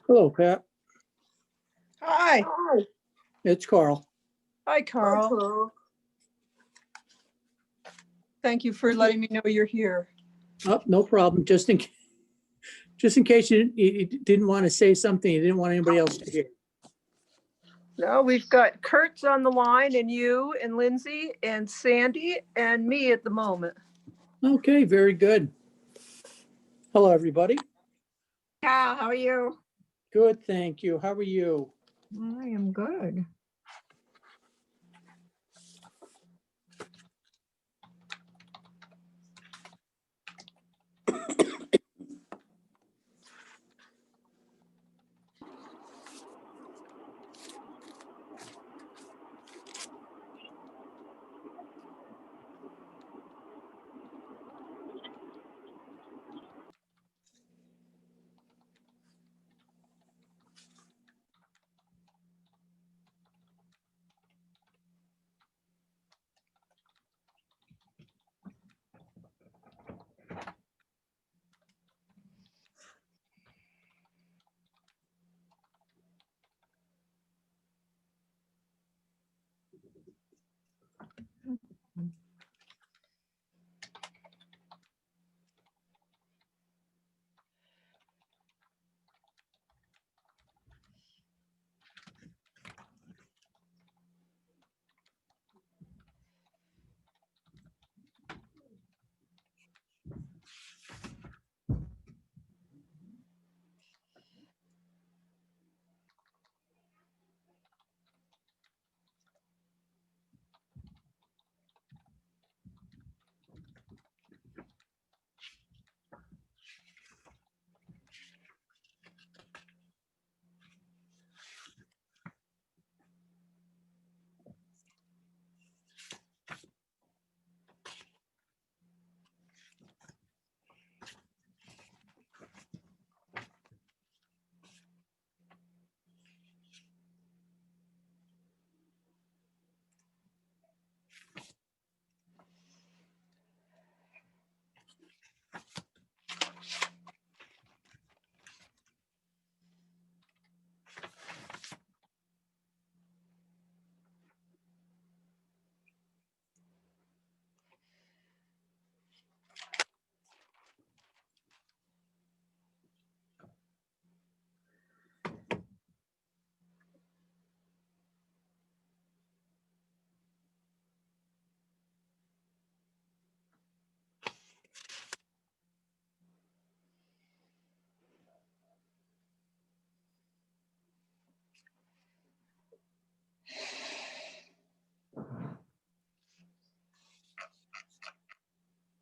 Hello, Pat. Hi. It's Carl. Hi, Carl. Thank you for letting me know you're here. Oh, no problem. Just in case you didn't want to say something, you didn't want anybody else to hear. No, we've got Kurt's on the line and you and Lindsay and Sandy and me at the moment. Okay, very good. Hello, everybody. Cal, how are you? Good, thank you. How are you? I am good.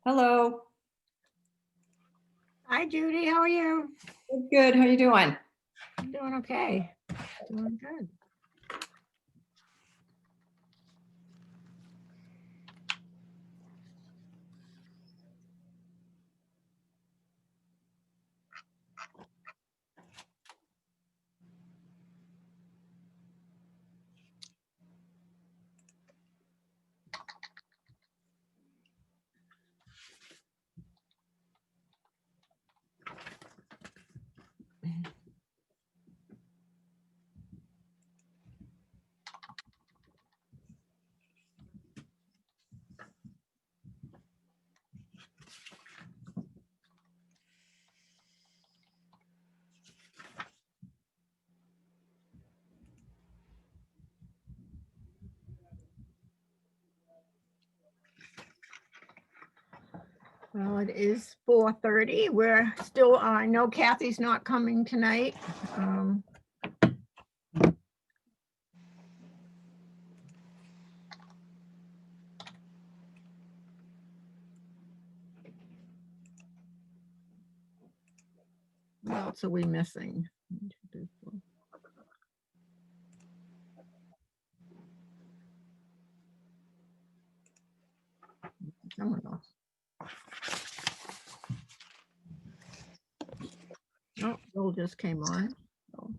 Hello. Hi, Judy. How are you? Good. How you doing? I'm doing okay. Doing good. Well, it is 4:30. We're still, I know Kathy's not coming tonight. What else are we missing? 1, 2, 3, 4. Someone else. Oh, Bill just came on. So.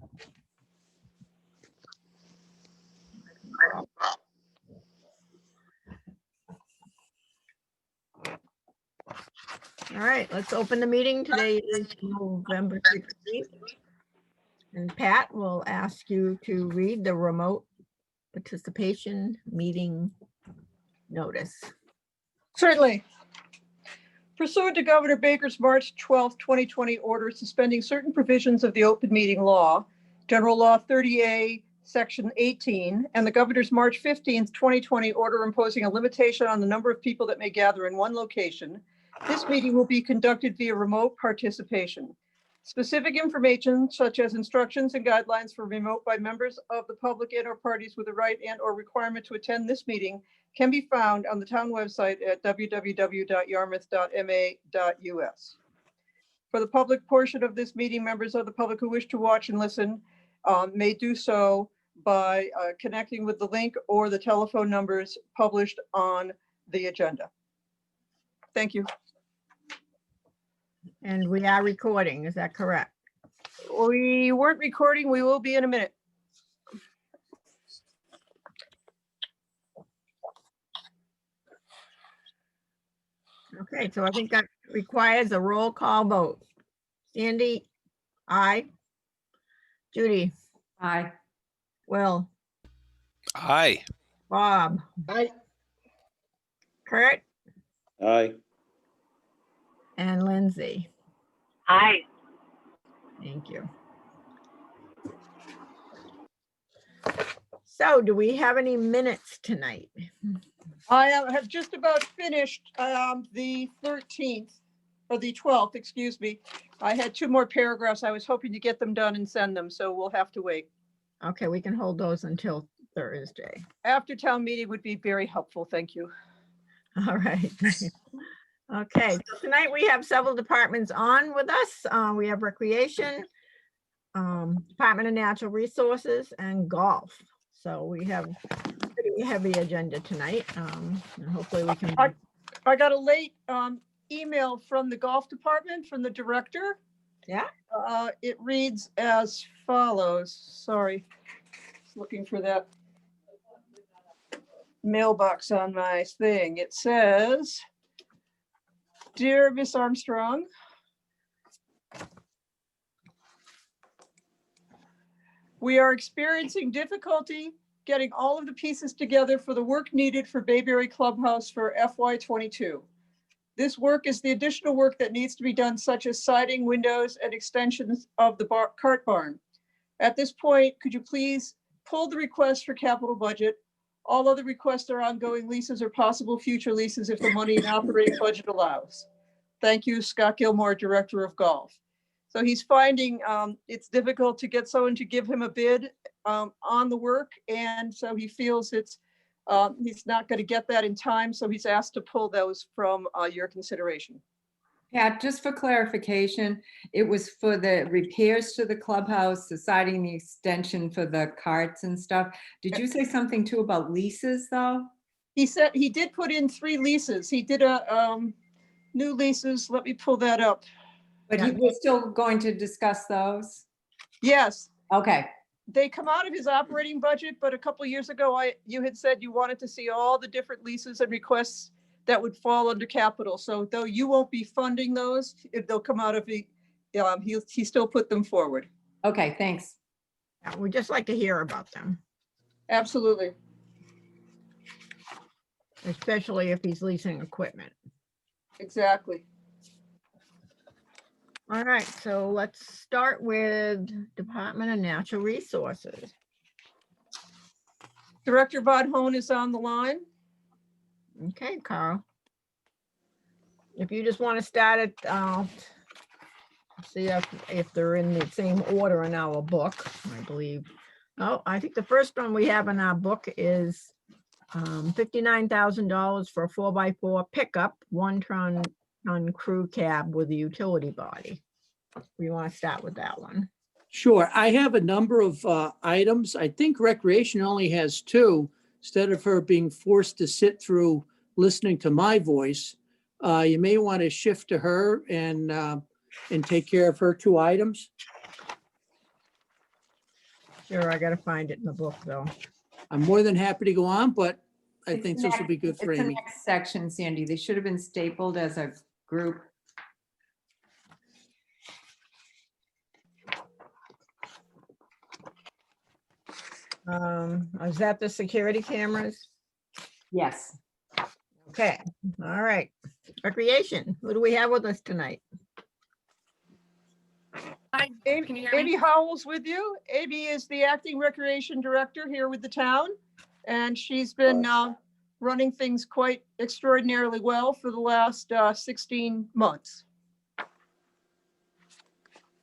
All right, let's open the meeting. Today is November 16th. And Pat will ask you to read the remote participation meeting notice. Certainly. Pursuant to Governor Baker's March 12, 2020 order suspending certain provisions of the open meeting law, General Law 30A, Section 18, and the Governor's March 15th, 2020 order imposing a limitation on the number of people that may gather in one location, this meeting will be conducted via remote participation. Specific information such as instructions and guidelines for remote by members of the public and or parties with a right and or requirement to attend this meeting can be found on the town website at www.yarmouth.ma.us. For the public portion of this meeting, members of the public who wish to watch and listen may do so by connecting with the link or the telephone numbers published on the agenda. Thank you. And we are recording, is that correct? We weren't recording. We will be in a minute. Okay, so I think that requires a roll call vote. Sandy, aye. Judy, Aye. Will, Aye. Bob. Aye. Kurt, Aye. and Lindsay. Aye. Thank you. So do we have any minutes tonight? I have just about finished the 13th or the 12th, excuse me. I had 2 more paragraphs. I was hoping to get them done and send them, so we'll have to wait. Okay, we can hold those until Thursday. After town meeting would be very helpful. Thank you. All right. Okay, so tonight we have several departments on with us. We have Recreation, Department of Natural Resources, and Golf. So we have a pretty heavy agenda tonight. And hopefully we can. I got a late email from the golf department, from the director. Yeah. It reads as follows. Sorry, just looking for that mailbox on my thing. It says, "Dear Miss Armstrong, we are experiencing difficulty getting all of the pieces together for the work needed for Bayberry Clubhouse for FY22. This work is the additional work that needs to be done, such as siding, windows, and extensions of the cart barn. At this point, could you please pull the request for capital budget? All other requests are ongoing leases or possible future leases if the money in operating budget allows. Thank you, Scott Gilmore, Director of Golf." So he's finding it's difficult to get someone to give him a bid on the work. And so he feels he's not going to get that in time. So he's asked to pull those from your consideration. Pat, just for clarification, it was for the repairs to the clubhouse, the siding, the extension for the carts and stuff. Did you say something too about leases though? He said he did put in 3 leases. He did a new leases. Let me pull that up. But he was still going to discuss those? Yes, Okay, they come out of his operating budget, but a couple of years ago, you had said you wanted to see all the different leases and requests that would fall under capital. So though you won't be funding those, if they'll come out of the, he still put them forward. okay, thanks. Yeah, we'd just like to hear about them, Absolutely. especially if he's leasing equipment. Exactly. All right, so let's start with Department of Natural Resources. Director Bodhone is on the line. Okay, Carl. If you just want to start it, see if they're in the same order in our book, I believe. Oh, I think the first one we have in our book is $59,000 for a 4x4 pickup, 1-ton crew cab with a utility body. We want to start with that one. Sure. I have a number of items. I think Recreation only has 2, instead of her being forced to sit through listening to my voice, you may want to shift to her and take care of her 2 items. Sure, I gotta find it in the book, though. I'm more than happy to go on, but I It's think the this will next- be good for It's the Amy. next section, Sandy. They should have been stapled as a group. Is that the security cameras? Yes. Okay, all right. Recreation, who do we have with us tonight? Hi, can you hear me? Amy Howell's with you. Amy is the acting recreation director here with the town. And she's been running things quite extraordinarily well for the last 16 months.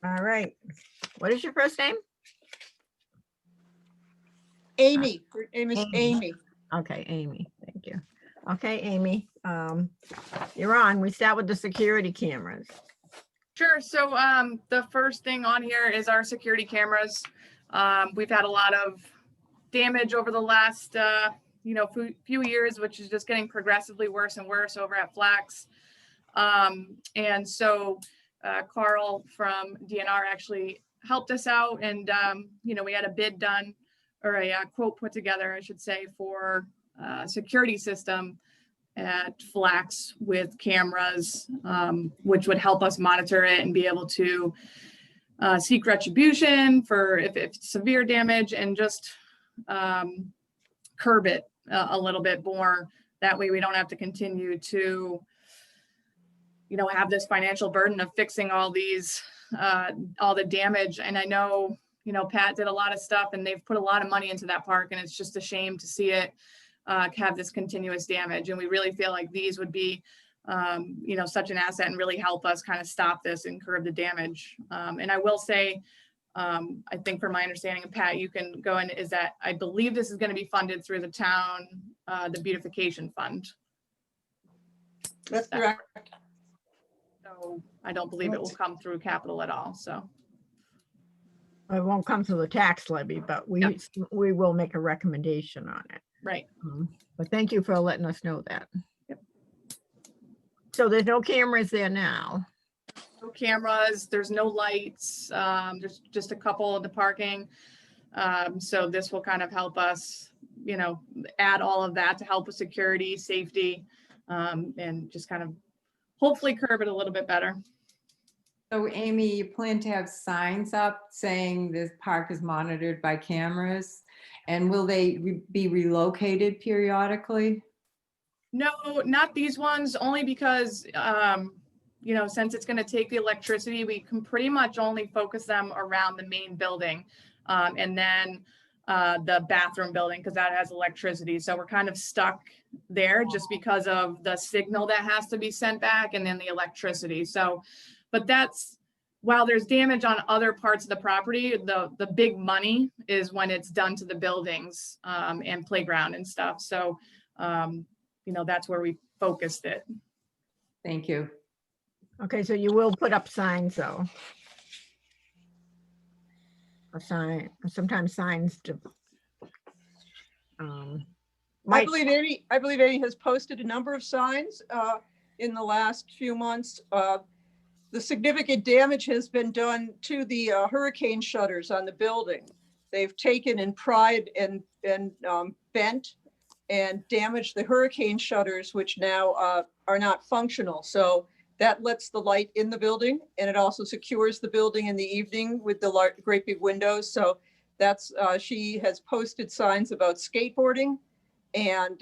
All right. What is your first name? Amy, her name is Amy. Amy. Okay, Amy, thank you. Okay, Amy, you're on. We start with the security cameras. Sure. So the first thing on here is our security cameras. We've had a lot of damage over the last few years, which is just getting progressively worse and worse over at Flax. And so Carl from DNR actually helped us out, and we had a bid done, or a quote put together, I should say, for security system at Flax with cameras, which would help us monitor it and be able to seek retribution for if severe damage, and just curb it a little bit more. That way we don't have to continue to, have this financial burden of fixing all these, all the damage. And I know, Pat did a lot of stuff and they've put a lot of money into that park, and it's just a shame to see it have this continuous damage. And we really feel like these would be, such an asset and really help us kind of stop this and curb the damage. And I will say, I think from my understanding, and Pat, you can go in, is that I believe this is going to be funded through the town, the beautification fund. That's correct. So I don't believe it will come through capital at all. So, It won't come through the tax levy, but Yep. we will make a recommendation on it. right. But thank you for letting us know that. Yep. So there's no cameras there now. No cameras, there's no lights, there's just a couple in the parking. So this will kind of help us, add all of that to help with security, safety, and just kind of hopefully curb it a little bit better. So Amy, you plan to have signs up saying this park is monitored by cameras? And will they be relocated periodically? No, not these ones, only because, since it's going to take the electricity, we can pretty much only focus them around the main building. And then the bathroom building, because that has electricity. So we're kind of stuck there just because of the signal that has to be sent back and then the electricity. So, but that's, while there's damage on other parts of the property, the big money is when it's done to the buildings and playground and stuff. So, that's where we focused it. Thank you. Okay, so you will put up signs though. Sometimes signs to. I might- believe Amy has posted a number of signs in the last few months. The significant damage has been done to the hurricane shutters on the building. They've taken and pried and bent and damaged the hurricane shutters, which now are not functional. So that lets the light in the building, and it also secures the building in the evening with the great big windows. So that's, she has posted signs about skateboarding. And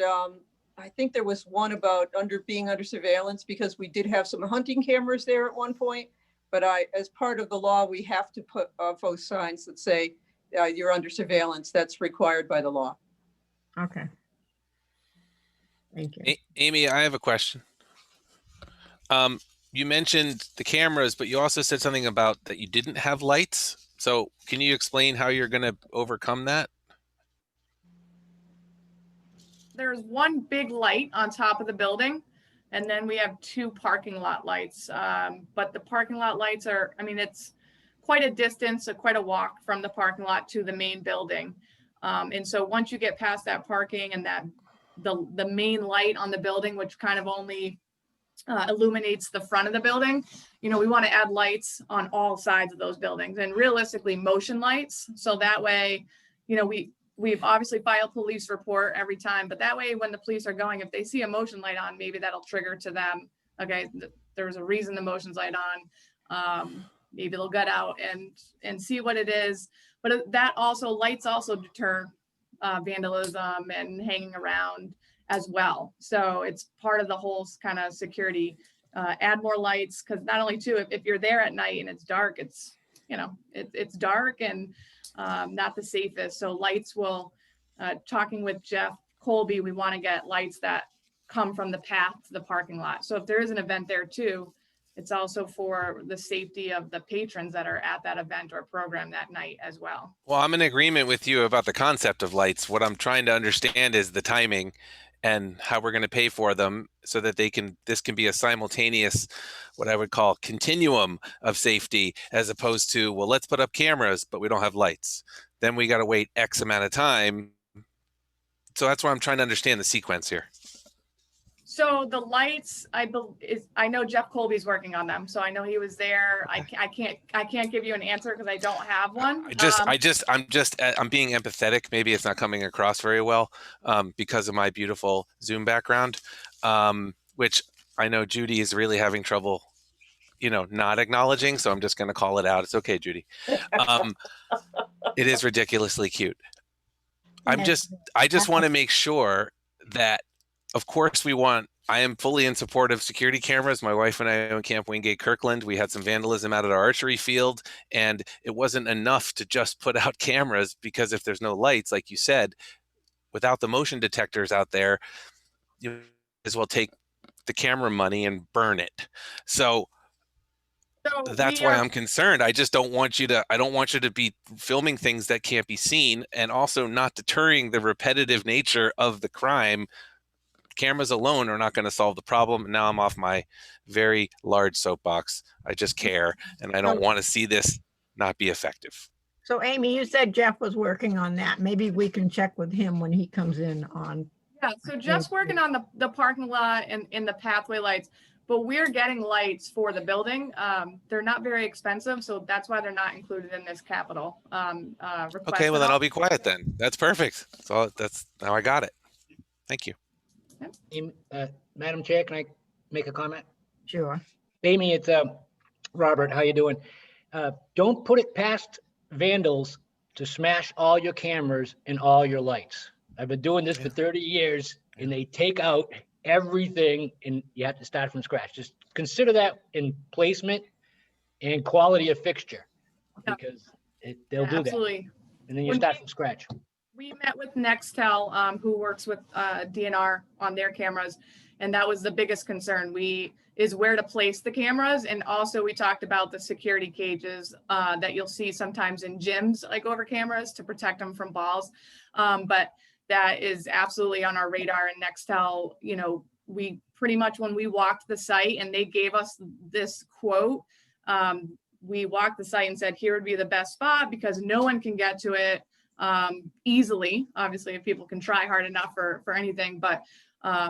I think there was one about being under surveillance, because we did have some hunting cameras there at one point. But as part of the law, we have to post signs that say you're under surveillance. That's required by the law. Okay. Thank you. Amy, I have a question. You mentioned the cameras, but you also said something about that you didn't have lights. So can you explain how you're going to overcome that? There's one big light on top of the building, and then we have 2 parking lot lights. But the parking lot lights are, it's quite a distance, quite a walk from the parking lot to the main building. And so once you get past that parking and that the main light on the building, which kind of only illuminates the front of the building. You know, we want to add lights on all sides of those buildings, and realistically motion lights. So that way, you know, we've obviously filed police report every time, but that way when the police are going, if they see a motion light on, maybe that'll trigger to them, okay, there's a reason the motion's light on. Maybe they'll get out and see what it is. But that also, lights also deter vandalism and hanging around as well. So it's part of the whole kind of security. Add more lights, because not only too, if you're there at night and it's dark, it's, you know, it's dark and not the safest. So lights will, talking with Jeff Colby, we want to get lights that come from the path to the parking lot. So if there is an event there too, it's also for the safety of the patrons that are at that event or program that night as well. Well, I'm in agreement with you about the concept of lights. What I'm trying to understand is the timing and how we're going to pay for them so that this can be a simultaneous, what I would call continuum of safety, as opposed to, well, let's put up cameras, but we don't have lights. Then we got to wait X amount of time. So that's why I'm trying to understand the sequence here. So the lights, I know Jeff Colby's working on them, so I know he was there. I can't give you an answer because I don't have one. I'm being empathetic. Maybe it's not coming across very well because of my beautiful Zoom background, which I know Judy is really having trouble, you know, not acknowledging. So I'm just going to call it out. It's okay, Judy. It is ridiculously cute. I just want to make sure that, of course, I am fully in support of security cameras. My wife and I own Camp Wingate Kirkland. We had some vandalism out at our archery field, and it wasn't enough to just put out cameras, because if there's no lights, like you said, without the motion detectors out there, you might as well take the camera money and burn it. So that's why I'm concerned. I don't want you to be filming things that can't be seen, and also not deterring the repetitive nature of the crime. Cameras alone are not going to solve the problem. Now I'm off my very large soapbox. I just care, and I don't want to see this not be effective. So Amy, you said Jeff was working on that. Maybe we can check with him when he comes in on. Yeah, so Jeff's working on the parking lot and in the pathway lights, but we're getting lights for the building. They're not very expensive, so that's why they're not included in this capital request. Okay, well then I'll be quiet then. That's perfect. So that's now I got it. Thank you. Madam Chair, can I make a comment? Sure. Amy, it's Robert. How you doing? Don't put it past vandals to smash all your cameras and all your lights. I've been doing this for 30 years, and they take out everything, and you have to start from scratch. Just consider that in placement and quality of fixture, because they'll do absolutely. that. And then you start from scratch. We met with Nextel, who works with DNR on their cameras, and that was the biggest concern. Is where to place the cameras, and also we talked about the security cages that you'll see sometimes in gyms, like over cameras to protect them from balls. But that is absolutely on our radar. And Nextel, you know, we pretty much, when we walked the site and they gave us this quote, we walked the site and said, here would be the best spot because no one can get to it easily. Obviously, if people can try hard enough for anything, but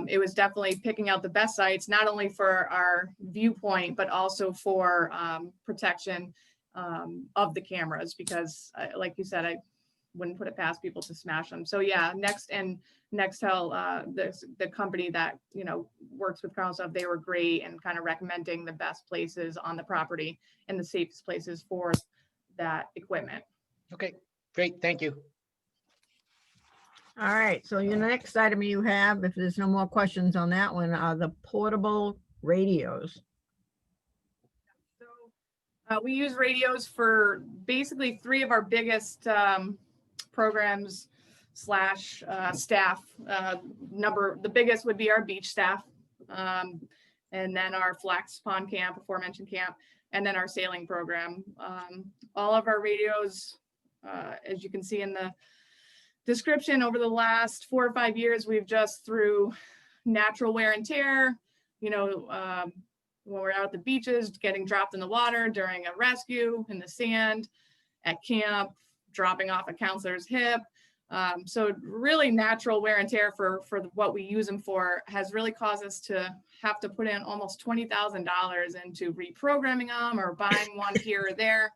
it was definitely picking out the best sites, not only for our viewpoint, but also for protection of the cameras, because like you said, I wouldn't put it past people to smash them. So yeah, Nextel, the company that, you know, works with Carl stuff, they were great and kind of recommending the best places on the property and the safest places for that equipment. Okay, great. Thank you. All right, so your next item you have, if there's no more questions on that one, are the portable radios. So we use radios for basically 3 of our biggest programs / staff. The biggest would be our beach staff, and then our Flax Pond camp, aforementioned camp, and then our sailing program. All of our radios, as you can see in the description, over the last 4 or 5 years, we've just, through natural wear and tear, you know, when we're out at the beaches, getting dropped in the water during a rescue, in the sand, at camp, dropping off a counselor's hip, So really natural wear and tear for what we use them for has really caused us to have to put in almost $20,000 into reprogramming them or buying one here or there.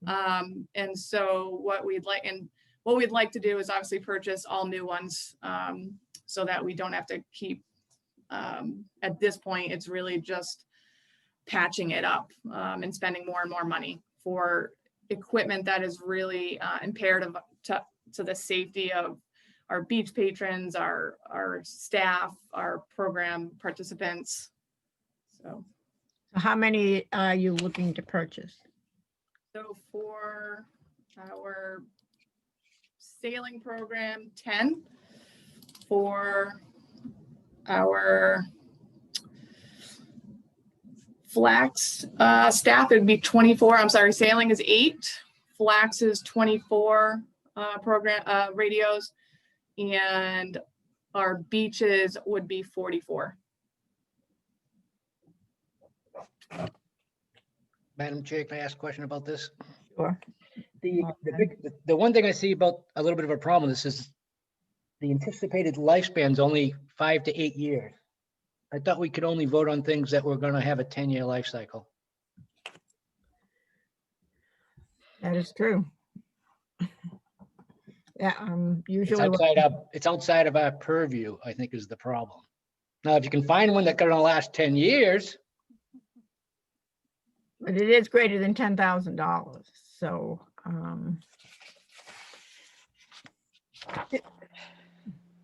And so what we'd like to do is obviously purchase all new ones, so that we don't have to keep, at this point, it's really just patching it up, and spending more and more money for equipment that is really imperative to the safety of our beach patrons, our staff, our program participants. So How many are you looking to purchase? for our sailing program, 10. For our flax staff, it'd be 24. I'm sorry, sailing is 8. Flax is 24 program radios, and our beaches would be 44. Madam Chair, can I ask a question about this? Sure. The one thing I see about a little bit of a problem, this is the anticipated lifespan's only 5 to 8 years. I thought we could only vote on things that were gonna have a 10-year life cycle. That is true. Yeah, It's usually, it's outside of our purview, I think is the problem. Now, if you can find one that's gonna last 10 years, but it is greater than $10,000, so,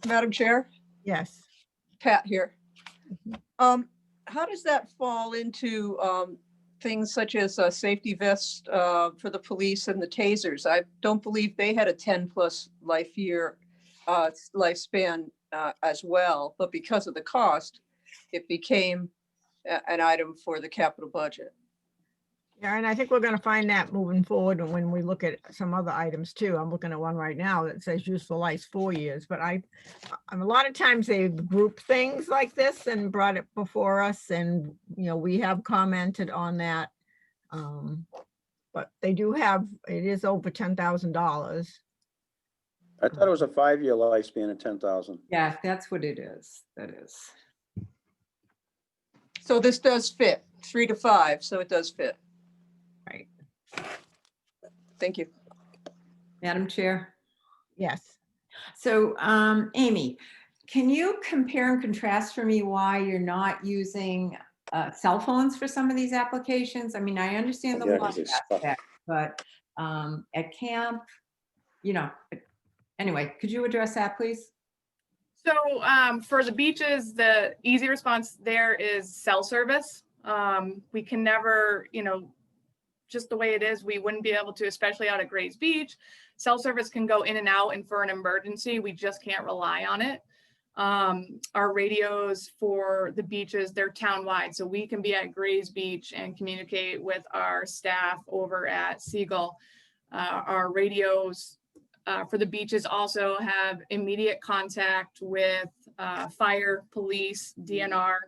Madam Chair, yes. Pat here. How does that fall into things such as safety vests for the police and the tasers? I don't believe they had a 10+ lifespan as well, but because of the cost, it became an item for the capital budget. Yeah, and I think we're gonna find that moving forward, and when we look at some other items too. I'm looking at one right now that says useful life 4 years, but a lot of times they group things like this and brought it before us, and, you know, we have commented on that. But they do have, it is over $10,000. I thought it was a 5-year lifespan of 10,000. Yeah, that's what it is. That is. So this does fit, 3 to 5, so it does fit. Right. Thank you. Madam Chair. Yes. So, Amy, can you compare and contrast for me why you're not using cell phones for some of these applications? I mean, I understand the Yeah, law 'cause they suck. aspect, but at camp, you know, anyway, could you address that, please? So for the beaches, the easy response there is cell service. We can never, just the way it is, we wouldn't be able to, especially out at Grays Beach. Cell service can go in and out, and for an emergency, we just can't rely on it. Our radios for the beaches, they're town-wide, so we can be at Grays Beach and communicate with our staff over at Seagull. Our radios for the beaches also have immediate contact with fire, police, DNR,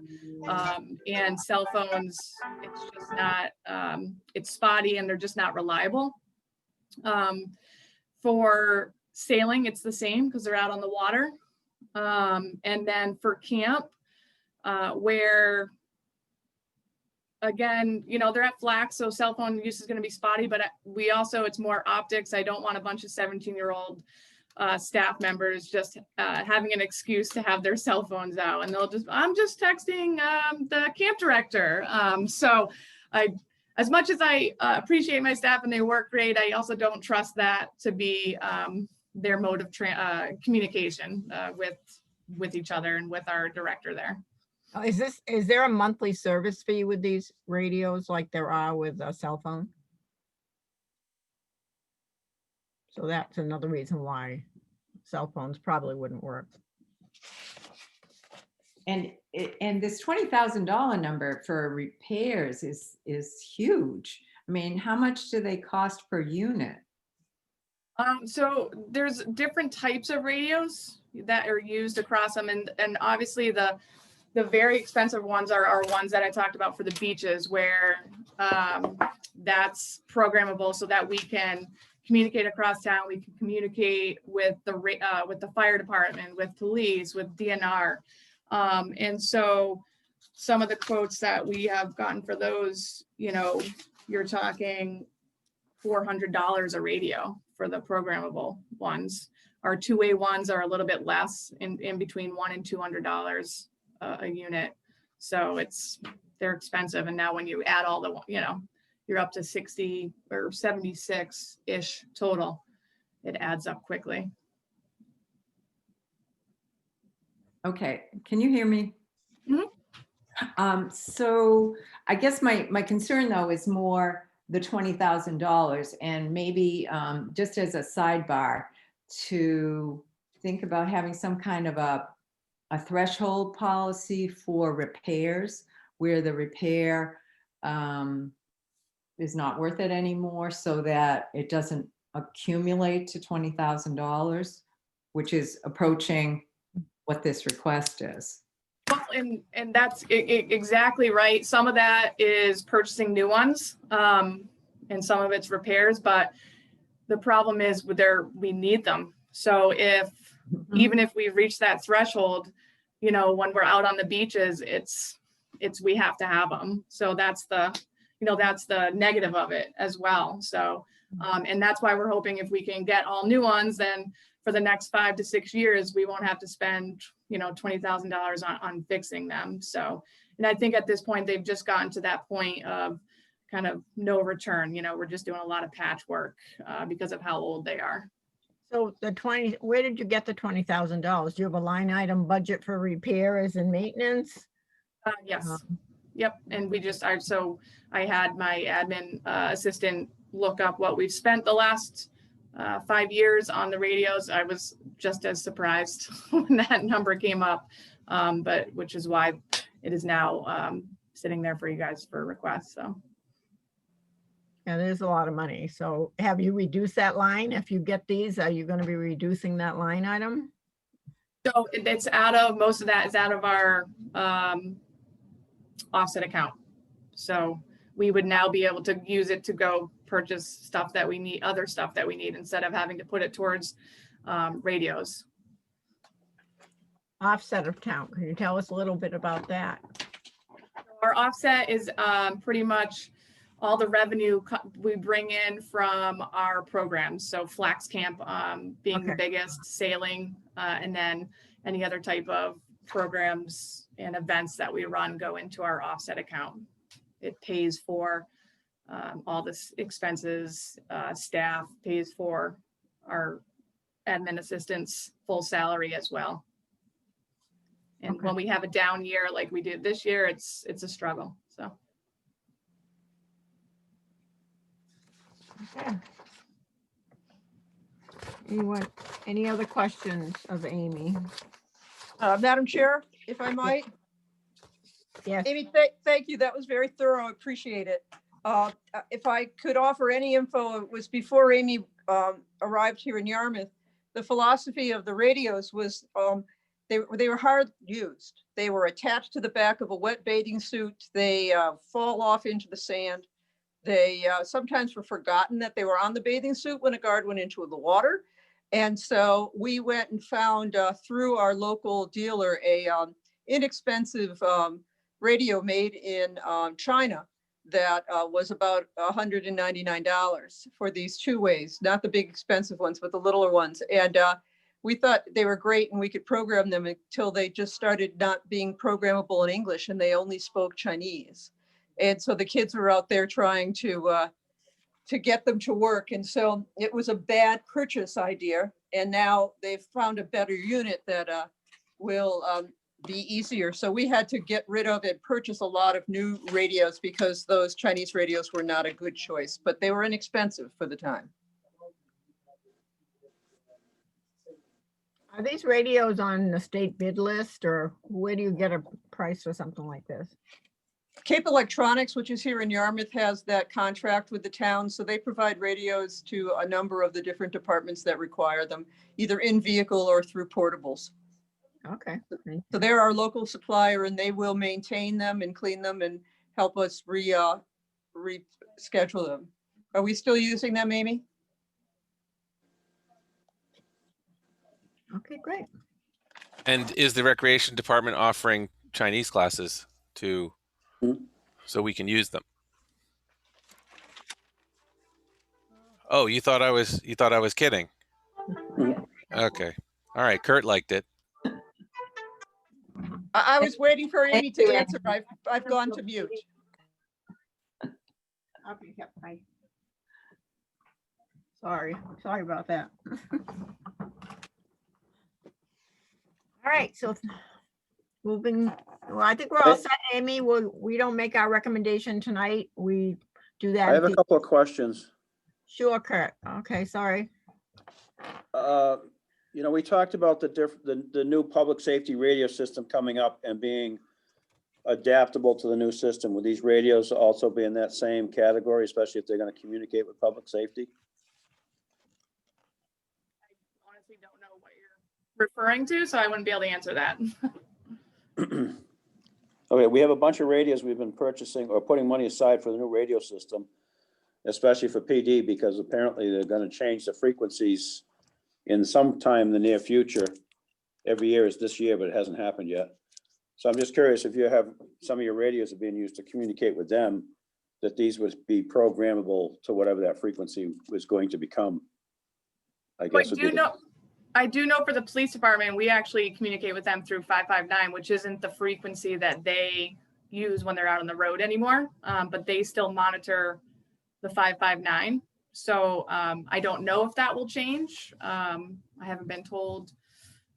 and cell phones. It's just not, it's spotty and they're just not reliable. For sailing, it's the same because they're out on the water. And then for camp, where again, they're at Flax, so cell phone use is going to be spotty, but we also, it's more optics. I don't want a bunch of 17-year-old staff members just having an excuse to have their cell phones out, and I'm just texting the camp director. So as much as I appreciate my staff and they work great, I also don't trust that to be their mode of communication with each other and with our director there. Is there a monthly service fee with these radios like there are with a cell phone? So that's another reason why cell phones probably wouldn't work. And this $20,000 number for repairs is huge. I mean, how much do they cost per unit? So there's different types of radios that are used across them, and obviously the very expensive ones are ones that I talked about for the beaches, where that's programmable so that we can communicate across town. We can communicate with the fire department, with police, with DNR. And so some of the quotes that we have gotten for those, you know, you're talking $400 a radio for the programmable ones. Our two-way ones are a little bit less, in between $100 and $200 a unit. So they're expensive. And now when you add all the, you know, you're up to 60 or 76-ish total. It adds up quickly. Okay, can you hear me? Mhm. So I guess my concern though is more the $20,000, and maybe just as a sidebar to think about having some kind of a threshold policy for repairs, where the repair is not worth it anymore, so that it doesn't accumulate to $20,000, which is approaching what this request is. Well, and that's exactly right. Some of that is purchasing new ones, and some of it's repairs, but the problem is we need them. So even if we reach that threshold, you know, when we're out on the beaches, we have to have them. So that's the negative of it as well. So, and that's why we're hoping if we can get all new ones, then for the next 5 to 6 years, we won't have to spend, you know, $20,000 on fixing them. So, and I think at this point, they've just gotten to that point of kind of no return. You know, we're just doing a lot of patchwork because of how old they are. So where did you get the $20,000? Do you have a line item budget for repairs and maintenance? Yes. Yep. And I had my admin assistant look up what we've spent the last 5 years on the radios. I was just as surprised when that number came up, but which is why it is now sitting there for you guys for requests. So. Yeah, there's a lot of money. So have you reduced that line? If you get these, are you going to be reducing that line item? So most of that is out of our offset account. So we would now be able to use it to go purchase stuff that we need, other stuff that we need, instead of having to put it towards radios. Offset account. Can you tell us a little bit about that? Our offset is pretty much all the revenue we bring in from our programs. So Flax Camp being the biggest, sailing, and then any other type of programs and events that we run go into our offset account. It pays for all this expenses, staff, pays for our admin assistants' full salary as well. And when we have a down year like we did this year, it's a struggle. So. Okay. Any other questions of Amy? Madam Chair, if I might. Yes. Amy, thank you. That was very thorough. I appreciate it. If I could offer any info, it was before Amy arrived here in Yarmouth. The philosophy of the radios was they were hard used. They were attached to the back of a wet bathing suit. They fall off into the sand. They sometimes were forgotten that they were on the bathing suit when a guard went into the water. And so we went and found through our local dealer a inexpensive radio made in China that was about $199 for these two ways, not the big expensive ones, but the littler ones. And we thought they were great and we could program them until they just started not being programmable in English and they only spoke Chinese. And so the kids were out there trying to get them to work. And so it was a bad purchase idea. And now they've found a better unit that will be easier. So we had to get rid of and purchase a lot of new radios because those Chinese radios were not a good choice, but they were inexpensive for the time. Are these radios on the state bid list, or where do you get a price for something like this? Cape Electronics, which is here in Yarmouth, has that contract with the town. So they provide radios to a number of the different departments that require them, either in vehicle or through portables. Okay. So they're our local supplier and they will maintain them and clean them and help us reschedule them. Are we still using them, Amy? Okay, great. And is the recreation department offering Chinese classes Hmm. so we can use them? Oh, you thought I was kidding. Okay. All right. Kurt liked it. I was waiting for Amy you, to Amy. answer. I've gone to mute. Okay, yep, bye. Sorry about that. All right, so moving, well, I think we're all set, Amy. We don't make our recommendation tonight. We do that. I have a couple of questions. Sure, Kurt. Okay, sorry. You know, we talked about the new public safety radio system coming up and being adaptable to the new system. Will these radios also be in that same category, especially if they're going to communicate with public safety? I honestly don't know what you're referring to, so I wouldn't be able to answer that. Okay, we have a bunch of radios we've been purchasing or putting money aside for the new radio system, especially for PD, because apparently they're going to change the frequencies in some time in the near future. Every year is this year, but it hasn't happened yet. So I'm just curious if you have, some of your radios are being used to communicate with them, that these would be programmable to whatever that frequency was going to become. I guess. I do know for the police department, we actually communicate with them through 559, which isn't the frequency that they use when they're out on the road anymore. But they still monitor the 559. So I don't know if that will change. I haven't been told.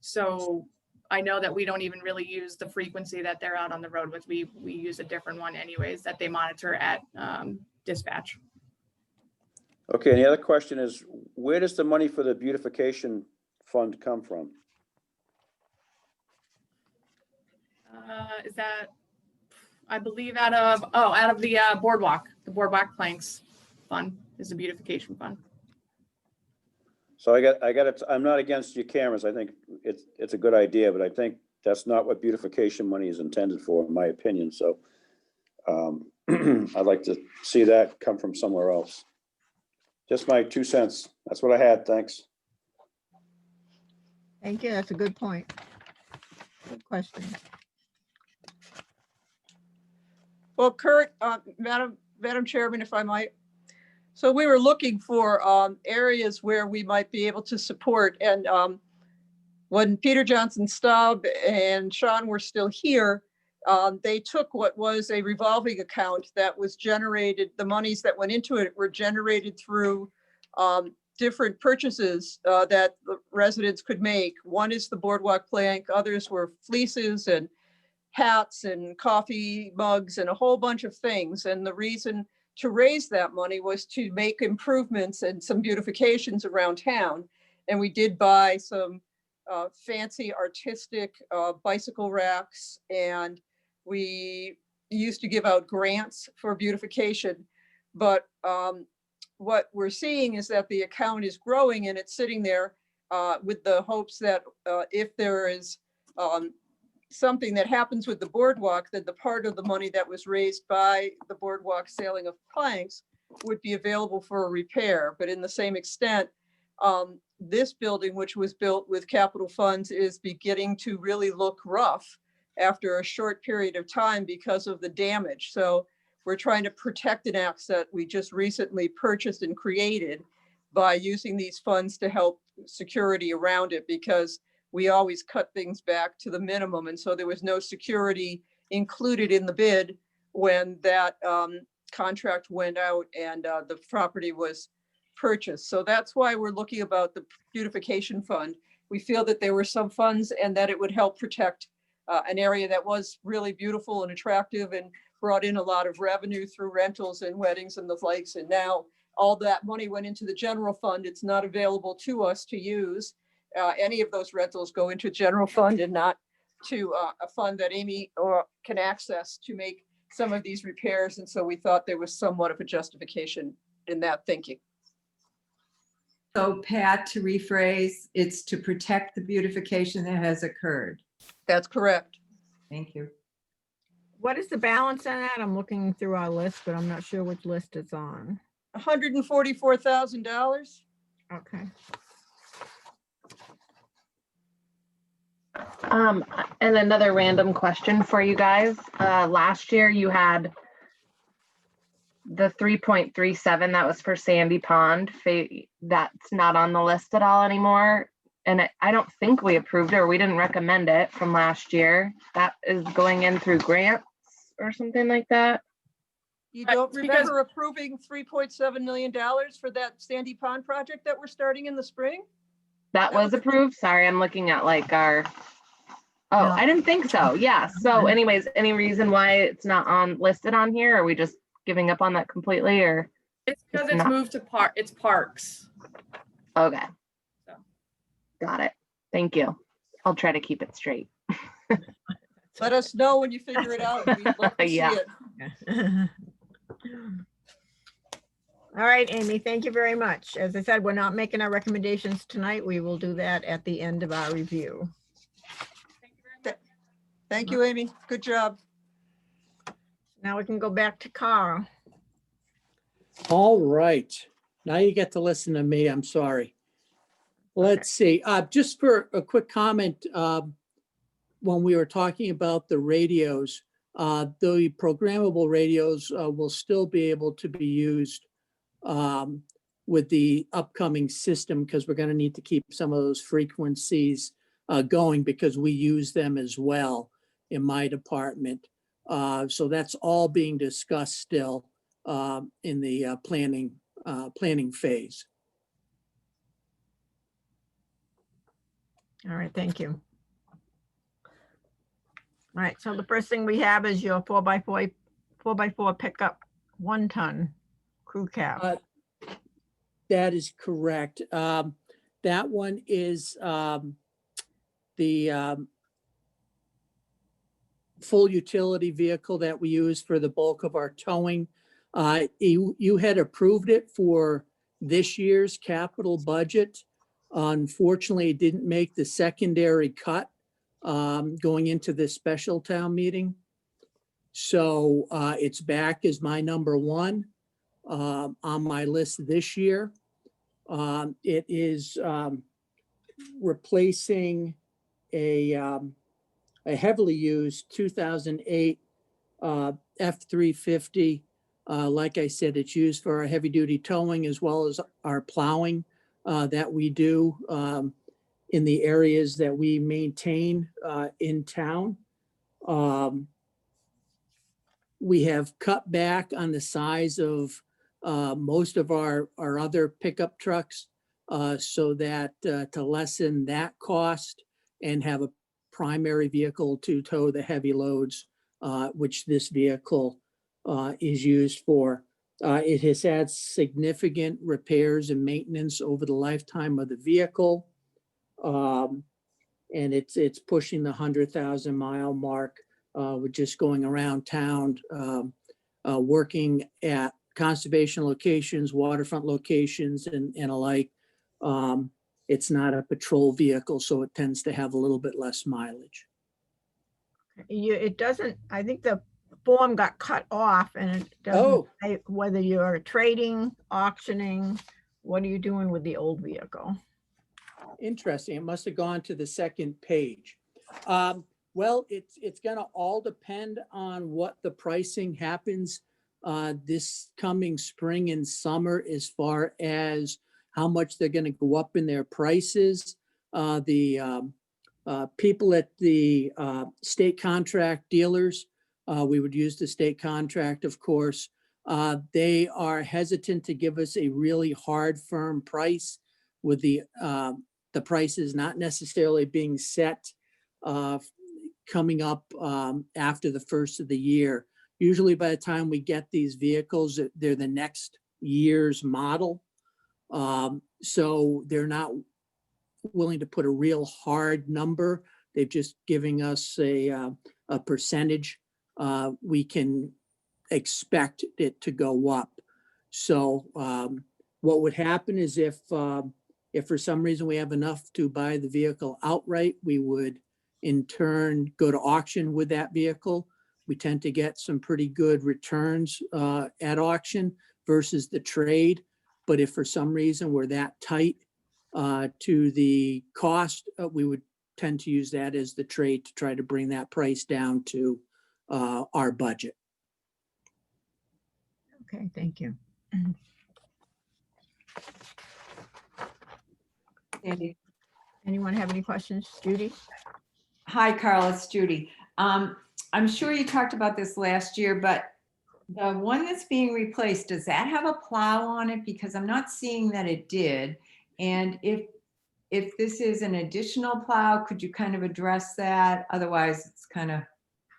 So I know that we don't even really use the frequency that they're out on the road with. We use a different one anyways that they monitor at dispatch. Okay, and the other question is, where does the money for the beautification fund come from? Is that, I believe out of the boardwalk planks fund is the beautification fund. So I got it. I'm not against your cameras. I think it's a good idea, but I think that's not what beautification money is intended for, in my opinion. So I'd like to see that come from somewhere else. Just my 2 cents. That's what I had. Thanks. Thank you. That's a good point. Good question. Well, Kurt, Madam Chairman, if I might. So we were looking for areas where we might be able to support. And when Peter Johnson Staub and Sean were still here, they took what was a revolving account that was generated, the monies that went into it were generated through different purchases that the residents could make. One is the boardwalk plank, others were fleeces and hats and coffee mugs and a whole bunch of things. And the reason to raise that money was to make improvements and some beautifications around town. And we did buy some fancy artistic bicycle racks, and we used to give out grants for beautification. But what we're seeing is that the account is growing and it's sitting there with the hopes that if there is something that happens with the boardwalk, that the part of the money that was raised by the boardwalk sailing of planks would be available for a repair. But in the same extent, this building, which was built with capital funds, is beginning to really look rough after a short period of time because of the damage. So we're trying to protect an asset we just recently purchased and created by using these funds to help security around it, because we always cut things back to the minimum. And so there was no security included in the bid when that contract went out and the property was purchased. So that's why we're looking about the beautification fund. We feel that there were some funds and that it would help protect an area that was really beautiful and attractive and brought in a lot of revenue through rentals and weddings and the likes. And now all that money went into the general fund. It's not available to us to use. Any of those rentals go into general fund and not to a fund that Amy can access to make some of these repairs. And so we thought there was somewhat of a justification in that thinking. So Pat, to rephrase, it's to protect the beautification that has occurred. That's correct. Thank you. What is the balance on that? I'm looking through our list, but I'm not sure which list it's on. $144,000. Okay. And another random question for you guys. Last year you had the 3.37 that was for Sandy Pond. That's not on the list at all anymore. And I don't think we approved it or we didn't recommend it from last year. That is going in through grants or something like that. You Right, don't it's because- remember approving $3.7 million for that Sandy Pond project that we're starting in the spring? That was approved. Sorry, I'm looking at like our, oh, No. I didn't think so. Yeah. So anyways, any reason why it's not listed on here? Are we just giving up on that completely or? It's because It's it's not- moved to it's parks. Okay. So. Got it. Thank you. I'll try to keep it straight. Let us know when you figure it out. We'd love to see Yeah. it. All right, Amy, thank you very much. As I said, we're not making our recommendations tonight. We will do that at the end of our review. Thank you very much. Thank you, Amy. Good job. Now we can go back to Carl. All right. Now you get to listen to me. I'm sorry. Let's see. Just for a quick comment, when we were talking about the radios, the programmable radios will still be able to be used with the upcoming system because we're going to need to keep some of those frequencies going because we use them as well in my department. So that's all being discussed still in the planning phase. All right, thank you. All right, so the first thing we have is your 4x4 pickup 1-ton crew cab. That is correct. That one is the full utility vehicle that we use for the bulk of our towing. You had approved it for this year's capital budget. Unfortunately, it didn't make the secondary cut going into this special town meeting. So it's back as my number one on my list this year. It is replacing a heavily used 2008 F-350. Like I said, it's used for our heavy duty towing as well as our plowing that we do in the areas that we maintain in town. We have cut back on the size of most of our other pickup trucks so that to lessen that cost and have a primary vehicle to tow the heavy loads, which this vehicle is used for. It has had significant repairs and maintenance over the lifetime of the vehicle. And it's pushing the 100,000 mile mark. We're just going around town, working at conservation locations, waterfront locations and alike. It's not a patrol vehicle, so it tends to have a little bit less mileage. It doesn't, I think the form got cut off and it doesn't say whether you're trading, auctioning, what are you doing with the old vehicle? Interesting. It must have gone to the second page. Well, it's going to all depend on what the pricing happens this coming spring and summer as far as how much they're going to go up in their prices. The people at the state contract dealers, we would use the state contract, of course. They are hesitant to give us a really hard, firm price with the prices not necessarily being set coming up after the first of the year. Usually by the time we get these vehicles, they're the next year's model. So they're not willing to put a real hard number. They've just giving us a percentage. We can expect it to go up. So what would happen is if for some reason we have enough to buy the vehicle outright, we would in turn go to auction with that vehicle. We tend to get some pretty good returns at auction versus the trade. But if for some reason we're that tight to the cost, we would tend to use that as the trade to try to bring that price down to our budget. Okay, thank you. Sandy. Anyone have any questions? Judy? Hi, Carl, it's Judy. I'm sure you talked about this last year, but the one that's being replaced, does that have a plow on it? Because I'm not seeing that it did. And if this is an additional plow, could you kind of address that? Otherwise, it's kind of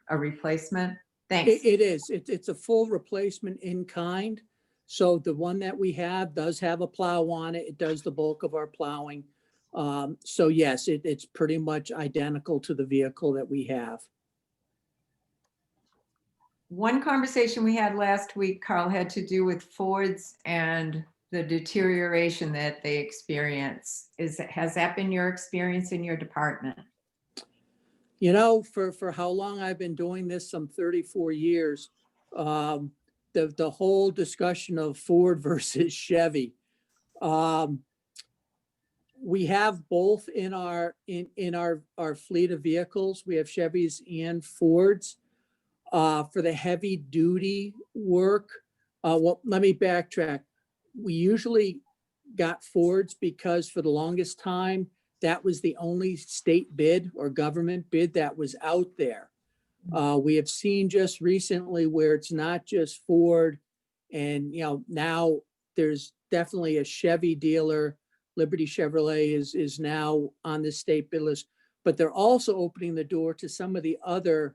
a replacement. Thanks. It is. It's a full replacement in kind. So the one that we have does have a plow on it. It does the bulk of our plowing. So yes, it's pretty much identical to the vehicle that we have. One conversation we had last week, Carl, had to do with Fords and the deterioration that they experience. Has that been your experience in your department? You know, for how long I've been doing this, some 34 years, the whole discussion of Ford versus Chevy. We have both in our fleet of vehicles. We have Chevys and Fords. For the heavy duty work, well, let me backtrack. We usually got Fords because for the longest time, that was the only state bid or government bid that was out there. We have seen just recently where it's not just Ford, and now there's definitely a Chevy dealer. Liberty Chevrolet is now on the state bid list, but they're also opening the door to some of the other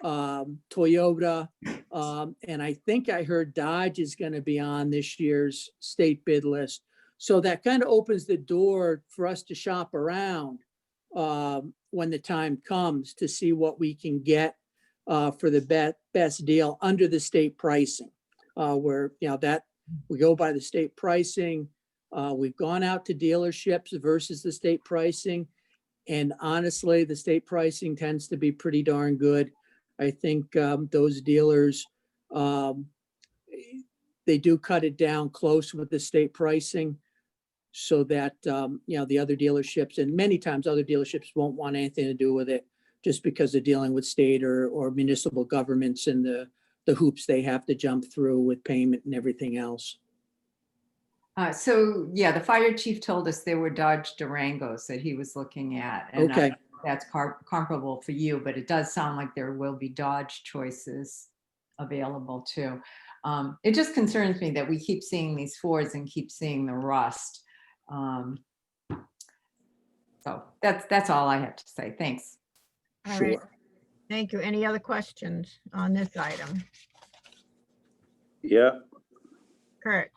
Toyota, and I think I heard Dodge is going to be on this year's state bid list. So that kind of opens the door for us to shop around when the time comes to see what we can get for the best deal under the state pricing. Where that we go by the state pricing. We've gone out to dealerships versus the state pricing, and honestly, the state pricing tends to be pretty darn good. I think those dealers, they do cut it down close with the state pricing so that, the other dealerships, and many times other dealerships won't want anything to do with it just because they're dealing with state or municipal governments and the hoops they have to jump through with payment and everything else. So yeah, the fire chief told us there were Dodge Durangos that he was looking at. And Okay. that's comparable for you, but it does sound like there will be Dodge choices available too. It just concerns me that we keep seeing these Fords and keep seeing the rust. So that's all I have to say. Thanks. All right, Sure. thank you. Any other questions on this item? Yeah. Kurt?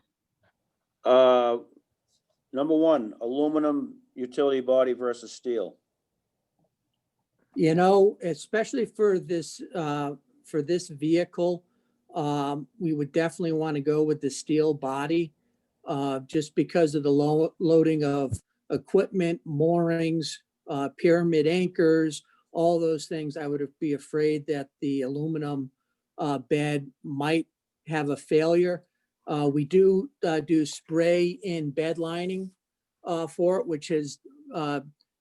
Number one, aluminum utility body versus steel. Especially for this vehicle, we would definitely want to go with the steel body, just because of the loading of equipment, moorings, pyramid anchors, all those things. I would be afraid that the aluminum bed might have a failure. We do spray in bed lining for it, which has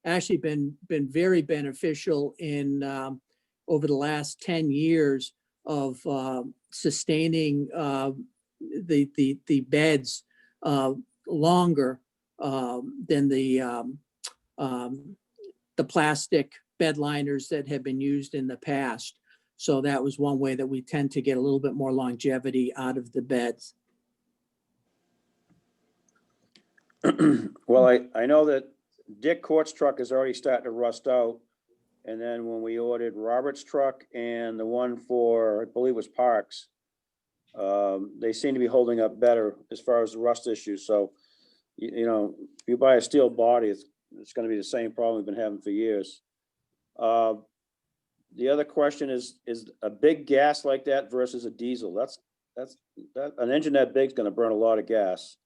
actually been very beneficial in over the last 10 years of sustaining the beds longer than the plastic bed liners that have been used in the past. So that was one way that we tend to get a little bit more longevity out of the beds. Well, I know that Dick Court's truck is already starting to rust out. And then when we ordered Robert's truck and the one for, I believe it was Parks, they seem to be holding up better as far as the rust issues. So, if you buy a steel body, it's going to be the same problem we've been having for years. The other question is a big gas like that versus a diesel. That's an engine that big is going to burn a lot of gas.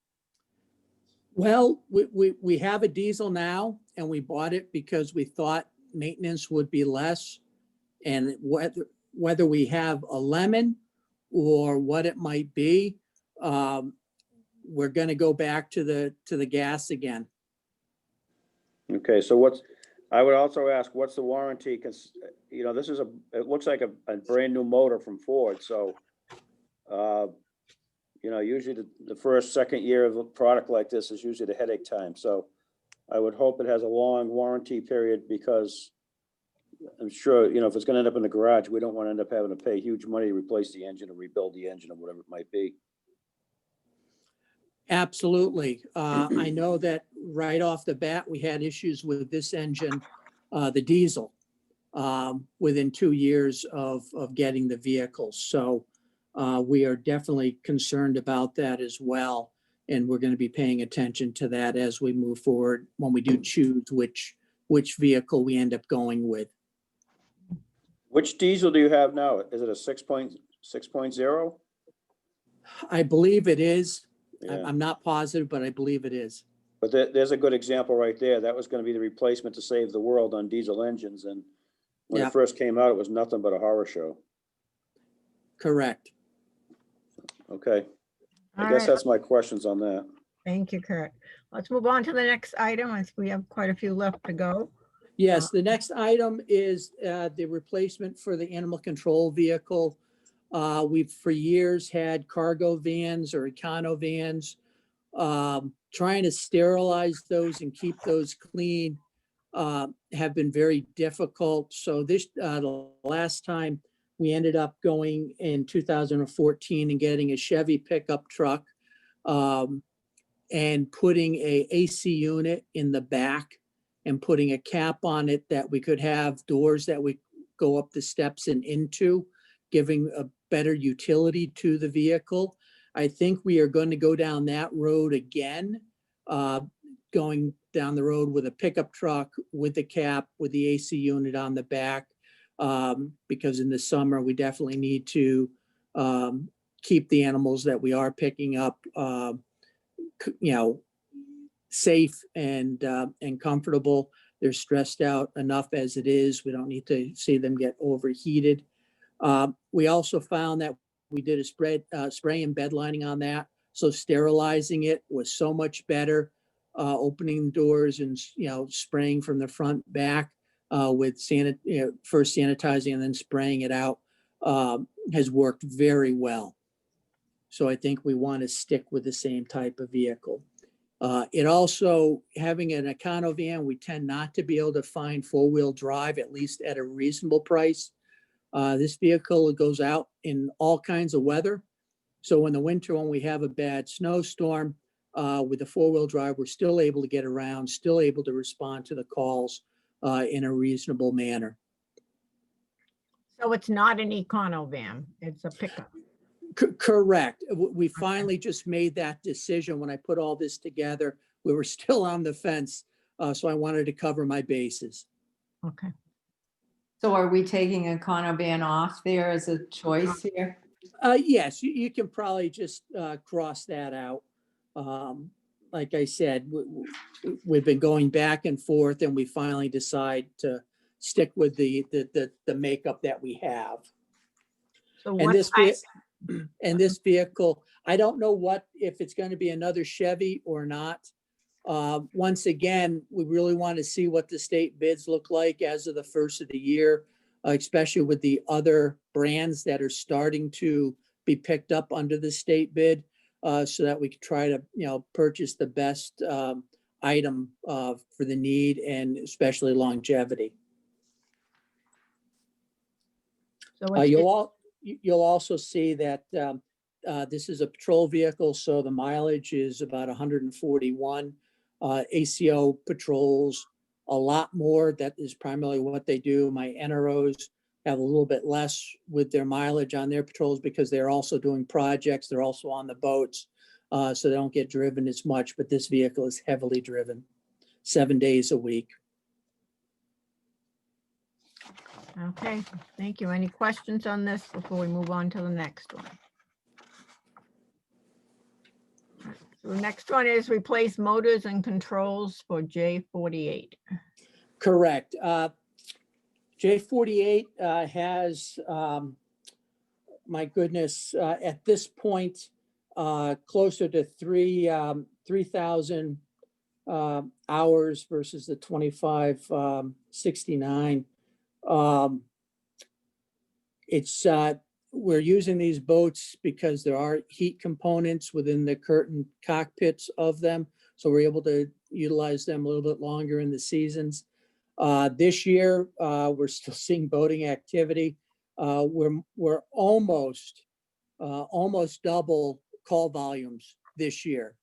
Well, we have a diesel now, and we bought it because we thought maintenance would be less. And whether we have a lemon or what it might be, we're going to go back to the gas again. Okay, so I would also ask, what's the warranty? Because, you know, this is it looks like a brand new motor from Ford, so, you know, usually the first, second year of a product like this is usually the headache time, so I would hope it has a long warranty period, because I'm sure, you know, if it's gonna end up in the garage, we don't want to end up having to pay huge money to replace the engine or rebuild the engine or whatever it might be. Absolutely. I know that right off the bat, we had issues with this engine, the diesel, within 2 years of getting the vehicle. So we are definitely concerned about that as well. And we're going to be paying attention to that as we move forward when we do choose which vehicle we end up going with. Which diesel do you have now? Is it a 6.0? I believe it is. Yeah, I'm not positive, but I believe it is. but there's a good example right there. That was gonna be the replacement to save the world on diesel engines, and when Yeah. it first came out, it was nothing but a horror show. Correct. Okay, All I guess right, that's my questions on that. thank you, Kurt. Let's move on to the next item, as we have quite a few left to go. Yes, the next item is the replacement for the animal control vehicle. We've for years had cargo vans or econo vans. Trying to sterilize those and keep those clean have been very difficult. So the last time we ended up going in 2014 and getting a Chevy pickup truck and putting a AC unit in the back and putting a cap on it that we could have doors that we go up the steps and into, giving a better utility to the vehicle. I think we are going to go down that road again, going down the road with a pickup truck, with the cap, with the AC unit on the back, because in the summer, we definitely need to keep the animals that we are picking up, you know, safe and comfortable. They're stressed out enough as it is. We don't need to see them get overheated. We also found that we did a spray and bed lining on that. So sterilizing it was so much better. Opening doors and, you know, spraying from the front back with first sanitizing and then spraying it out has worked very well. So I think we want to stick with the same type of vehicle. It also, having an econo van, we tend not to be able to find four-wheel drive, at least at a reasonable price. This vehicle goes out in all kinds of weather. So in the winter, when we have a bad snowstorm, with the four-wheel drive, we're still able to get around, still able to respond to the calls in a reasonable manner. So it's not an econo van, it's a pickup. Correct. We finally just made that decision when I put all this together. We were still on the fence, so I wanted to cover my bases. Okay. So are we taking a Econo van off there as a choice here? Yes, you can probably just cross that out. Like I said, we've been going back and forth, and we finally decide to stick with the makeup that we have. So And what this size? and this vehicle, I don't know if it's going to be another Chevy or not. Once again, we really want to see what the state bids look like as of the first of the year, especially with the other brands that are starting to be picked up under the state bid, so that we can try to, you know, purchase the best item for the need and especially longevity. So it's You'll also see that this is a patrol vehicle, so the mileage is about 141. ACO patrols a lot more. That is primarily what they do. My NROs have a little bit less with their mileage on their patrols because they're also doing projects. They're also on the boats, so they don't get driven as much. But this vehicle is heavily driven, 7 days a week. okay, thank you. Any questions on this before we move on to the next one? So the next one is replace motors and controls for J48. Correct. J48 has, my goodness, at this point, closer to 3,000 hours versus the 2569. It's, we're using these boats because there are heat components within the curtain cockpits of them. So we're able to utilize them a little bit longer in the seasons. This year, we're still seeing boating activity. We're almost double call volumes this year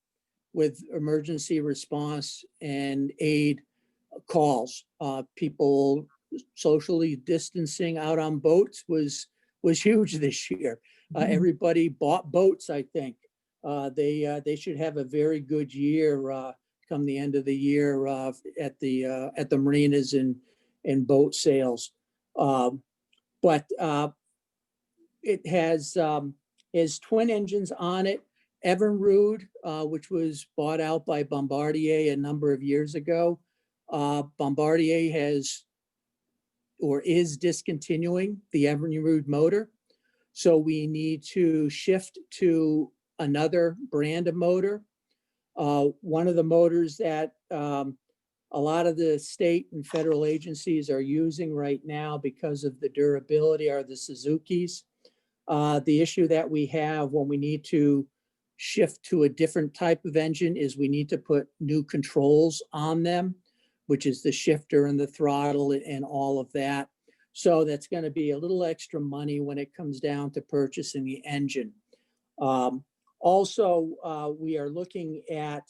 with emergency response and aid calls. People socially distancing out on boats was huge this year. Everybody bought boats, I think. They should have a very good year come the end of the year at the marinas and boat sales. But it has twin engines on it. Evinrude, which was bought out by Bombardier a number of years ago. Bombardier has or is discontinuing the Evinrude motor. So we need to shift to another brand of motor. One of the motors that a lot of the state and federal agencies are using right now because of the durability are the Suzukis. The issue that we have when we need to shift to a different type of engine is we need to put new controls on them, which is the shifter and the throttle and all of that. So that's going to be a little extra money when it comes down to purchasing the engine. Also, we are looking at,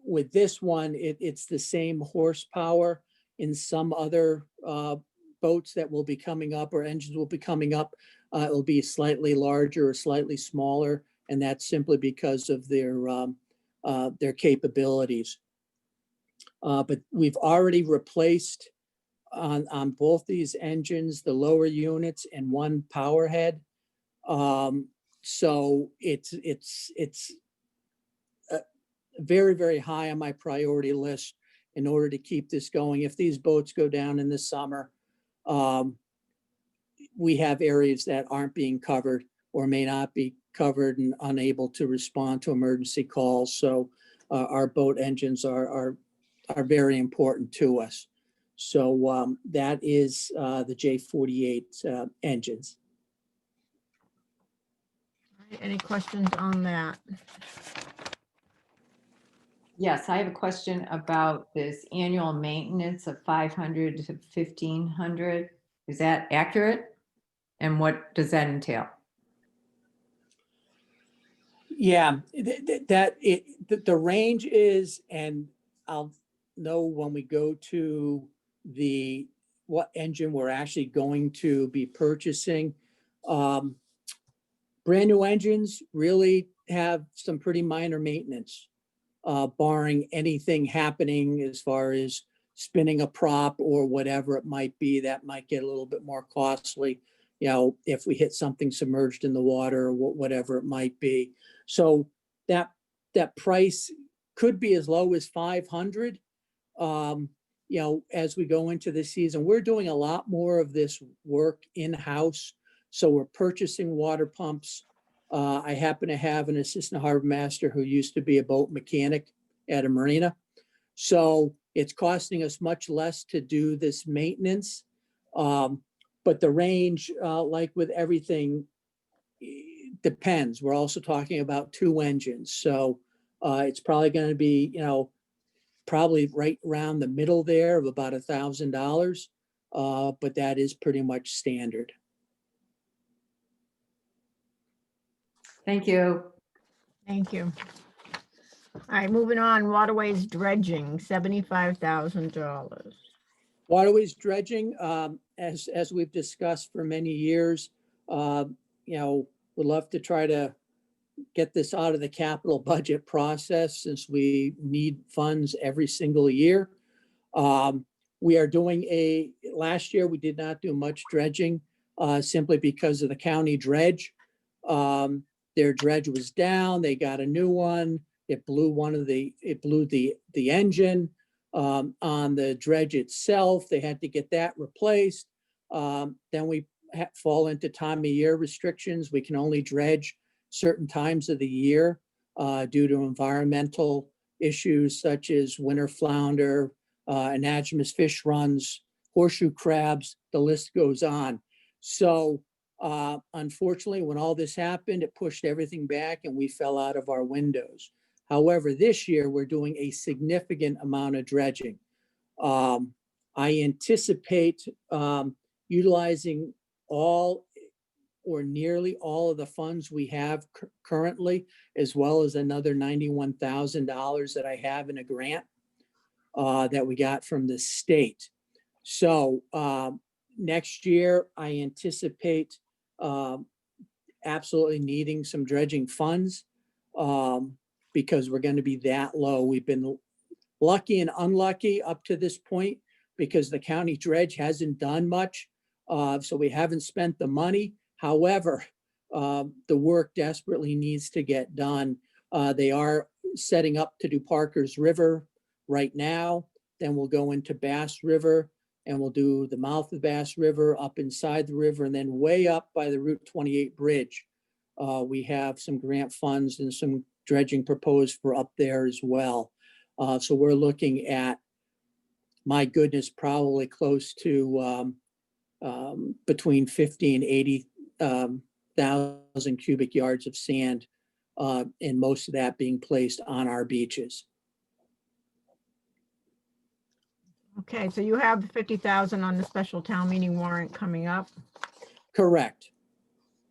with this one, it's the same horsepower in some other boats that will be coming up or engines will be coming up. It will be slightly larger or slightly smaller, and that's simply because of their capabilities. But we've already replaced on both these engines, the lower units and one power head. So it's very, very high on my priority list in order to keep this going. If these boats go down in the summer, we have areas that aren't being covered or may not be covered and unable to respond to emergency calls. So our boat engines are very important to us. So that is the J48 engines. Any questions on that? Yes, I have a question about this annual maintenance of 500 to 1,500. Is that accurate? And what does that entail? Yeah, the range is, and I'll know when we go to what engine we're actually going to be purchasing. Brand new engines really have some pretty minor maintenance, barring anything happening as far as spinning a prop or whatever it might be that might get a little bit more costly. If we hit something submerged in the water or whatever it might be. So that price could be as low as 500. As we go into the season, we're doing a lot more of this work in-house. So we're purchasing water pumps. I happen to have an assistant harbor master who used to be a boat mechanic at a marina. So it's costing us much less to do this maintenance. But the range, like with everything, depends. We're also talking about two engines. So it's probably going to be, probably right around the middle there of about $1,000. But that is pretty much standard. Thank you. Thank you. All right, moving on, waterways dredging, $75,000. Waterways dredging, as we've discussed for many years, would love to try to get this out of the capital budget process since we need funds every single year. We are doing last year we did not do much dredging simply because of the county dredge. Their dredge was down, they got a new one. It blew the engine on the dredge itself. They had to get that replaced. Then we fall into time of year restrictions. We can only dredge certain times of the year. due to environmental issues such as winter flounder, anadromous fish runs, horseshoe crabs, the list goes on. So unfortunately, when all this happened, it pushed everything back and we fell out of our windows. However, this year we're doing a significant amount of dredging. I anticipate utilizing all or nearly all of the funds we have currently, as well as another $91,000 that I have in a grant that we got from the state. So next year, I anticipate absolutely needing some dredging funds because we're going to be that low. We've been lucky and unlucky up to this point because the county dredge hasn't done much. So we haven't spent the money. However, the work desperately needs to get done. They are setting up to do Parker's River right now. Then we'll go into Bass River and we'll do the mouth of Bass River up inside the river and then way up by the Route 28 bridge. We have some grant funds and some dredging proposed for up there as well. So we're looking at, my goodness, probably close to between 50 and 80,000 cubic yards of sand, and most of that being placed on our beaches. Okay, so you have 50,000 on the special town meeting warrant coming up, Correct.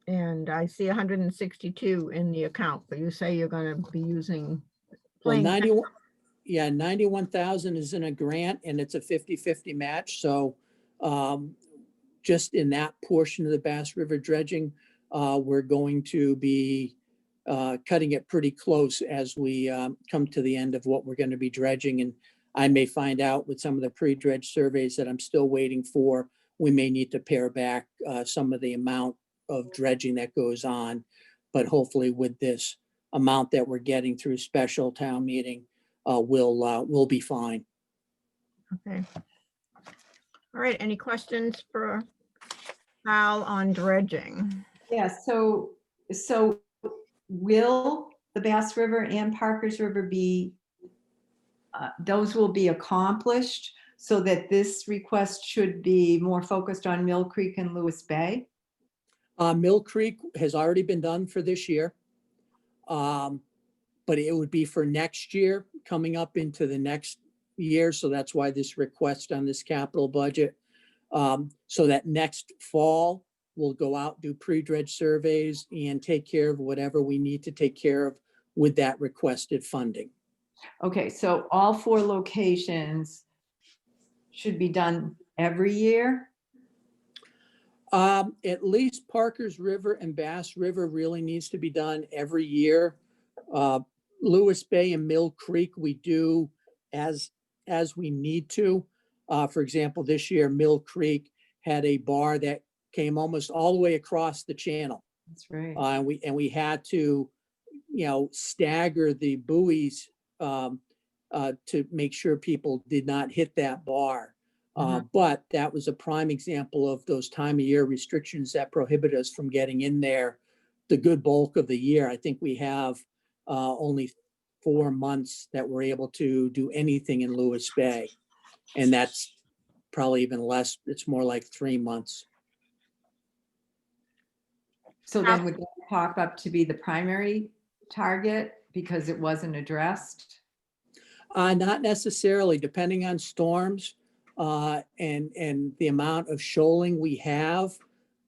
and I see 162 in the account, but you say you're gonna be using. Well, playing 91, yeah, 91,000 is in a grant and it's a 50-50 match. So just in that portion of the Bass River dredging, we're going to be cutting it pretty close as we come to the end of what we're going to be dredging. And I may find out with some of the pre-dredge surveys that I'm still waiting for, we may need to pare back some of the amount of dredging that goes on. But hopefully with this amount that we're getting through special town meeting, we'll be fine. Okay. All right, any questions for Al on dredging? Yeah, so will the Bass River and Parker's River be, those will be accomplished so that this request should be more focused on Mill Creek and Lewis Bay? Mill Creek has already been done for this year. But it would be for next year, coming up into the next year. So that's why this request on this capital budget. So that next fall, we'll go out, do pre-dredge surveys and take care of whatever we need to take care of with that requested funding. Okay, so all 4 locations should be done every year? At least Parker's River and Bass River really needs to be done every year. Lewis Bay and Mill Creek, we do as we need to. For example, this year, Mill Creek had a bar that came almost all the way across the channel. That's right. And we had to, stagger the buoys to make sure people did not hit that bar. But that was a prime example of those time of year restrictions that prohibit us from getting in there the good bulk of the year. I think we have only 4 months that we're able to do anything in Lewis Bay. And that's probably even less. It's more like 3 months. So then would that pop up to be the primary target because it wasn't addressed? Not necessarily, depending on storms and the amount of shoaling we have.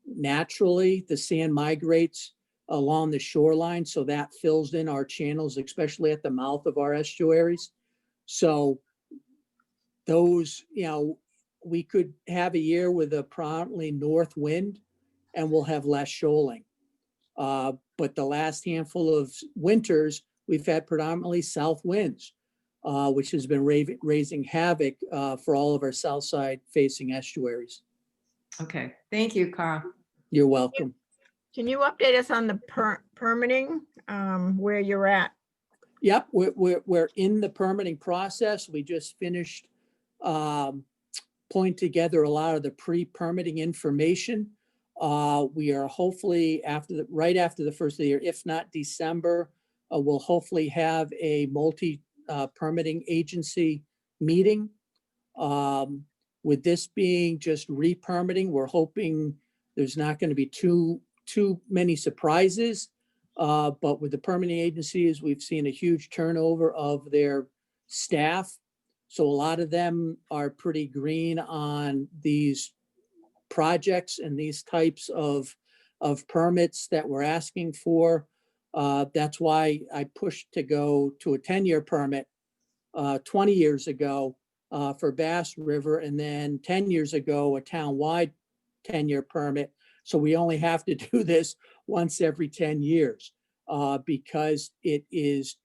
Naturally, the sand migrates along the shoreline, so that fills in our channels, especially at the mouth of our estuaries. So those, we could have a year with a predominantly north wind and we'll have less shoaling. But the last handful of winters, we've had predominantly south winds, which has been raising havoc for all of our south side facing estuaries. Okay, thank you, Carl. You're welcome. Can you update us on the permitting, where you're at? Yep, we're in the permitting process. We just finished pulling together a lot of the pre-permitting information. We are hopefully right after the first of the year, if not December, we'll hopefully have a permitting agency meeting. With this being just re-permitting, we're hoping there's not going to be too many surprises. But with the permitting agencies, we've seen a huge turnover of their staff. So a lot of them are pretty green on these projects and these types of permits that we're asking for. That's why I pushed to go to a 10-year permit 20 years ago for Bass River, and then 10 years ago, a town-wide 10-year permit. So we only have to do this once every 10 years because it is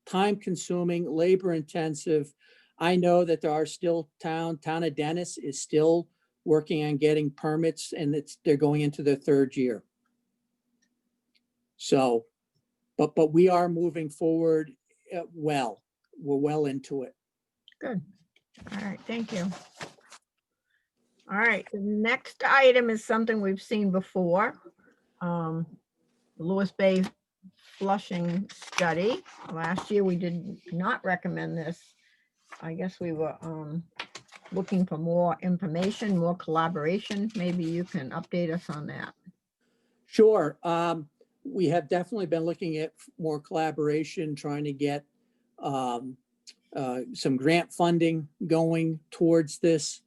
time-consuming, labor-intensive. I know that there are still town of Dennis is still working on getting permits, and they're going into their 3rd year. So, but we are moving forward well. We're well into it. Good. All right, thank you. All right, the next item is something we've seen before. The Lewis Bay flushing study. Last year, we did not recommend this. I guess we were looking for more information, more collaboration. Maybe you can update us on that. Sure. We have definitely been looking at more collaboration, trying to get some grant funding going towards this.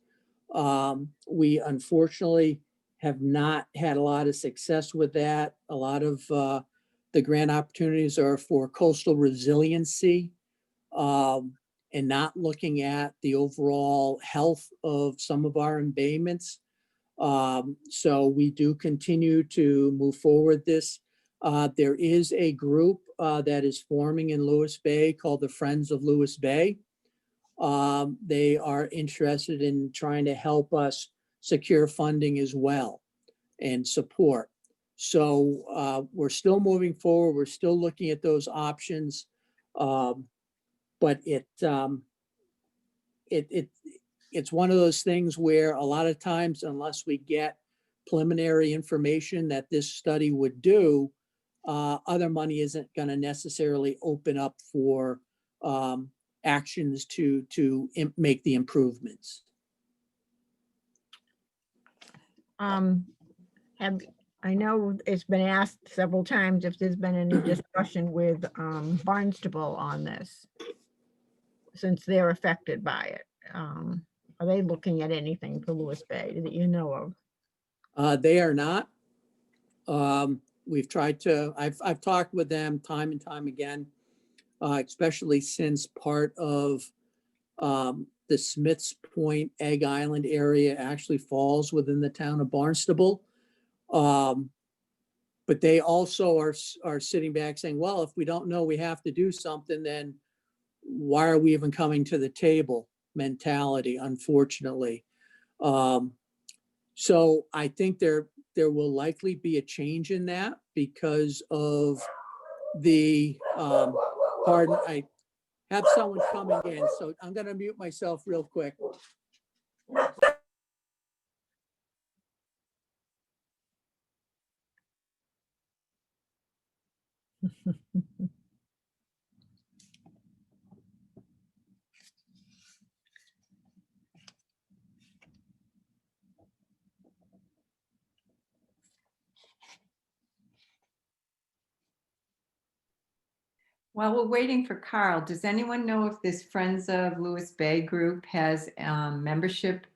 We unfortunately have not had a lot of success with that. A lot of the grant opportunities are for coastal resiliency and not looking at the overall health of some of our embayments. So we do continue to move forward this. There is a group that is forming in Lewis Bay called the Friends of Lewis Bay. They are interested in trying to help us secure funding as well and support. So we're still moving forward. We're still looking at those options. But it's one of those things where a lot of times, unless we get preliminary information that this study would do, other money isn't going to necessarily open up for actions to make the improvements. I know it's been asked several times if there's been any discussion with Barnstable on this, since they're affected by it. Are they looking at anything for Lewis Bay that you know of? They are not. We've tried to, I've talked with them time and time again, especially since part of the Smiths Point Egg Island area actually falls within the town of Barnstable. But they also are sitting back saying, well, if we don't know we have to do something, then why are we even coming to the table mentality, unfortunately. So I think there will likely be a change in that because of the, pardon, I have someone coming in, so I'm going to mute myself real quick. While we're waiting for Carl, does anyone know if this Friends of Lewis Bay group has membership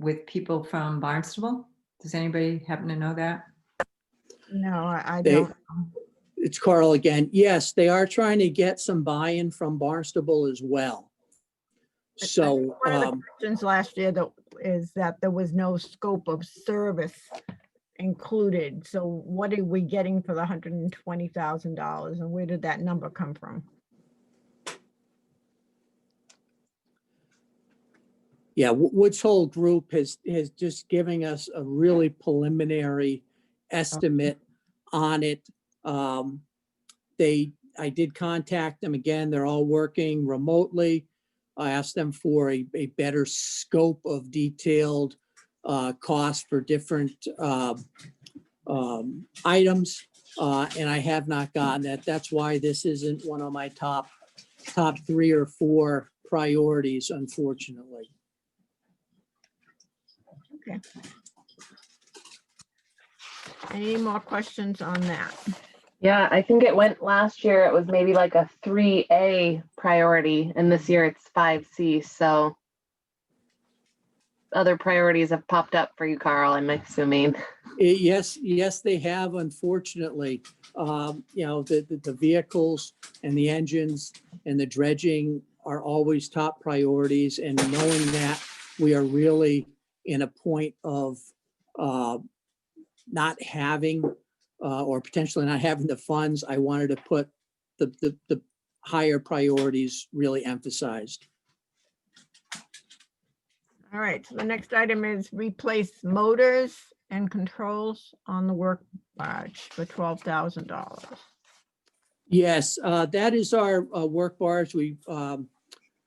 with people from Barnstable? Does anybody happen to know that? No, I don't. It's Carl again. Yes, they are trying to get some buy-in from Barnstable as well. So One of the questions last year is that there was no scope of service included. So what are we getting for the $120,000, and where did that number come from? yeah, Woods Hole Group has just giving us a really preliminary estimate on it. I did contact them again. They're all working remotely. I asked them for a better scope of detailed cost for different items. And I have not gotten that. That's why this isn't one of my top 3 or 4 priorities, unfortunately. Okay. Any more questions on that? Yeah, I think it went last year, it was maybe like a 3A priority, and this year it's 5C, so other priorities have popped up for you, Carl, I'm assuming. Yes, they have, unfortunately. You know, the vehicles and the engines and the dredging are always top priorities, and knowing that we are really in a point of not having or potentially not having the funds, I wanted to put the higher priorities really emphasized. All right, so the next item is replace motors and controls on the work barge for $12,000. Yes, that is our work barge. We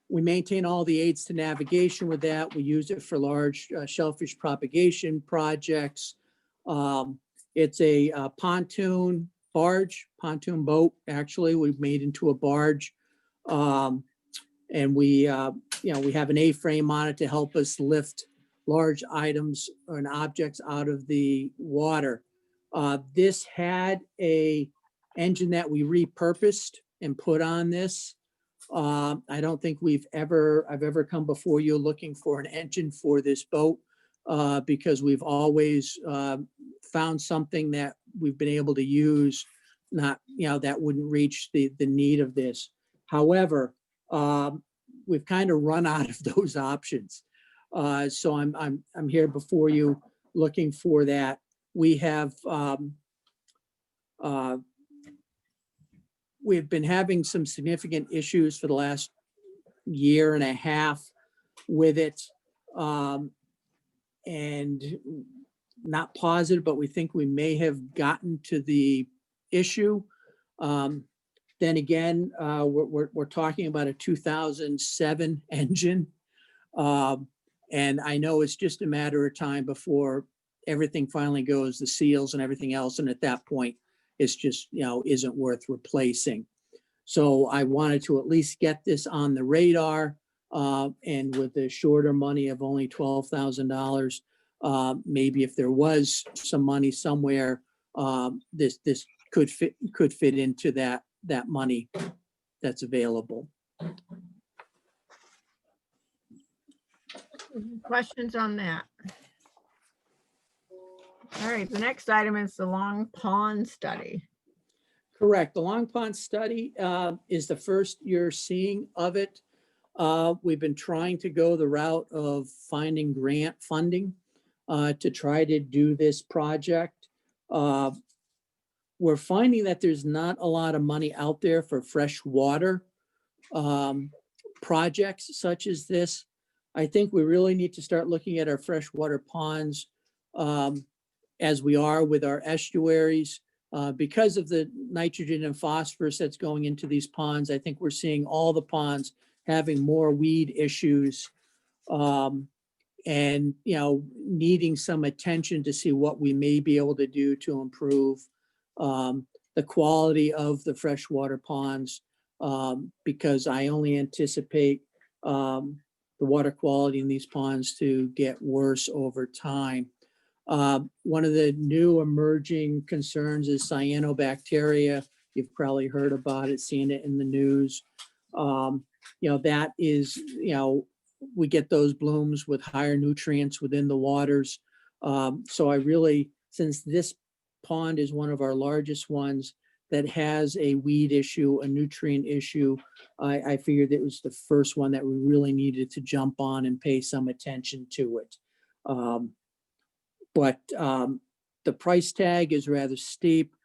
maintain all the aids to navigation with that. We use it for large shellfish propagation projects. It's a pontoon pontoon boat, actually, we've made into a barge. And we, you know, we have an A-frame on it to help us lift large items and objects out of the water. This had a engine that we repurposed and put on this. I don't think I've ever come before you looking for an engine for this boat because we've always found something that we've been able to use, not, you know, that wouldn't reach the need of this. However, we've kind of run out of those options. So I'm here before you looking for that. We have we've been having some significant issues for the last year and a half with it. And not positive, but we think we may have gotten to the issue. Then again, we're talking about a 2007 engine. And I know it's just a matter of time before everything finally goes, the seals and everything else. And at that point, it's just, you know, isn't worth replacing. So I wanted to at least get this on the radar. And with the shorter money of only $12,000, maybe if there was some money somewhere, this could fit into that money that's available. Questions on that? All right, the next item is the Long Pond study. Correct. The Long Pond study is the first you're seeing of it. We've been trying to go the route of finding grant funding to try to do this project. We're finding that there's not a lot of money out there for freshwater projects such as this. I think we really need to start looking at our freshwater ponds as we are with our estuaries. Because of the nitrogen and phosphorus that's going into these ponds, I think we're seeing all the ponds having more weed issues and, you know, needing some attention to see what we may be able to do to improve the quality of the freshwater ponds, because I only anticipate the water quality in these ponds to get worse over time. One of the new emerging concerns is cyanobacteria. You've probably heard about it, seen it in the news. You know, that is, you know, we get those blooms with higher nutrients within the waters. So I really, since this pond is one of our largest ones that has a weed issue, a nutrient issue, I figured it was the first one that we really needed to jump on and pay some attention to it. But the price tag is rather steep,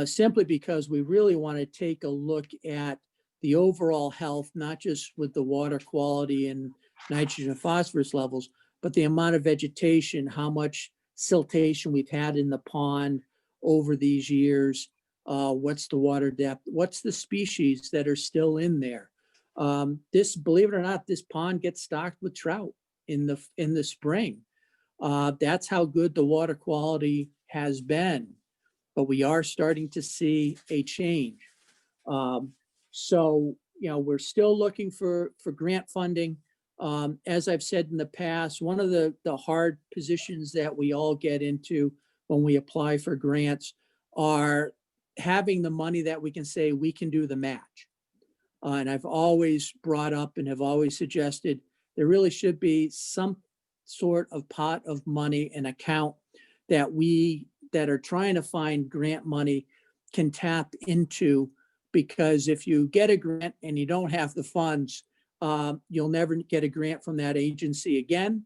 simply because we really want to take a look at the overall health, not just with the water quality and nitrogen and phosphorus levels, but the amount of vegetation, how much siltation we've had in the pond over these years, what's the water depth, what's the species that are still in there. This, believe it or not, this pond gets stocked with trout in the spring. That's how good the water quality has been. but we are starting to see a change. So, we're still looking for grant funding. As I've said in the past, one of the hard positions that we all get into when we apply for grants are having the money that we can say we can do the match. And I've always brought up and have always suggested there really should be some sort of pot of money, an account that we that are trying to find grant money can tap into, because if you get a grant and you don't have the funds, you'll never get a grant from that agency again.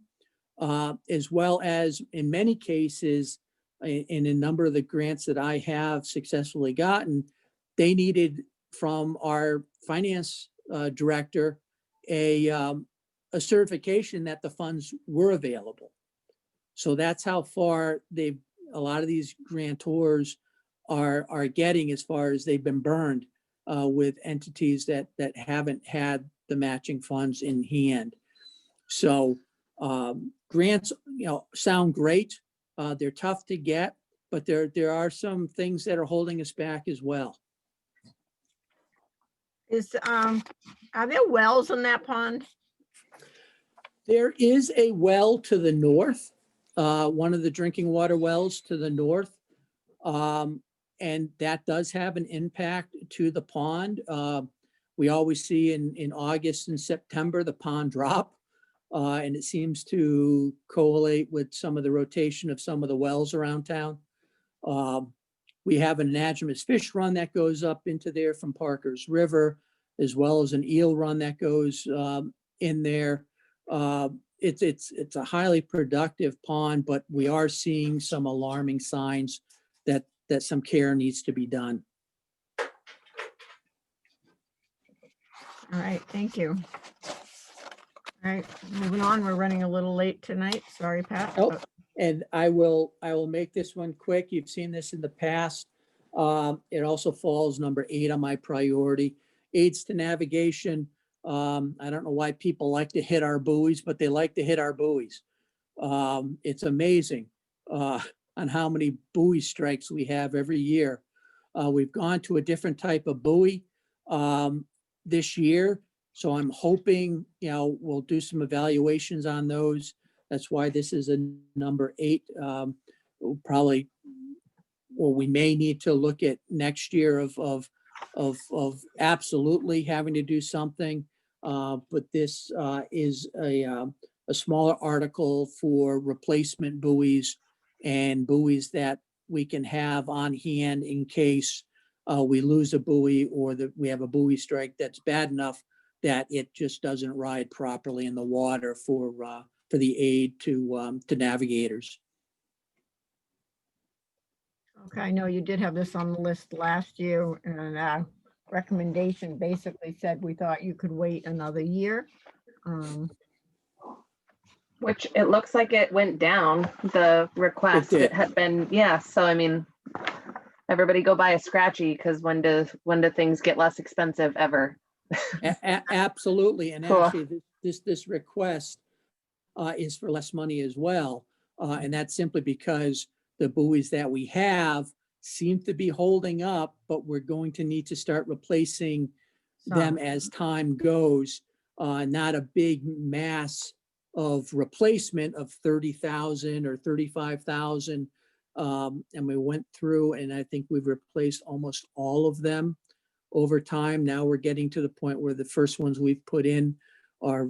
As well as in many cases, in a number of the grants that I have successfully gotten, they needed from our finance director a certification that the funds were available. So that's how far a lot of these grantors are getting, as far as they've been burned with entities that haven't had the matching funds in hand. So grants, sound great. They're tough to get, but there are some things that are holding us back as well. Are there wells in that pond? There is a well to the north, one of the drinking water wells to the north. And that does have an impact to the pond. We always see in August and September, the pond drop. And it seems to correlate with some of the rotation of some of the wells around town. We have an anadromous fish run that goes up into there from Parker's River, as well as an eel run that goes in there. It's a highly productive pond, but we are seeing some alarming signs that some care needs to be done. All right, thank you. All right, moving on. We're running a little late tonight. Sorry, Pat. Oh, and I will make this one quick. You've seen this in the past. It also falls number 8 on my priority. Aids to navigation. I don't know why people like to hit our buoys, but they like to hit our buoys. It's amazing on how many buoy strikes we have every year. We've gone to a different type of buoy this year. So I'm hoping, we'll do some evaluations on those. That's why this is a number 8. We'll probably, or we may need to look at next year of absolutely having to do something. But this is a smaller article for replacement buoys and buoys that we can have on hand in case we lose a buoy or that we have a buoy strike that's bad enough that it just doesn't ride properly in the water for the aid to navigators. Okay, I know you did have this on the list last year, and our recommendation basically said we thought you could wait another year. Which it looks like it went down, the request. did. It had been, yeah, so I mean, everybody go buy a Scratchy, because when do things get less expensive ever? Absolutely, and Cool. actually, this request is for less money as well, and that's simply because the buoys that we have seem to be holding up, but we're going to need to start replacing them as time goes. Not a big mass of replacement of 30,000 or 35,000. And we went through, and I think we've replaced almost all of them over time. Now we're getting to the point where the first ones we've put in are,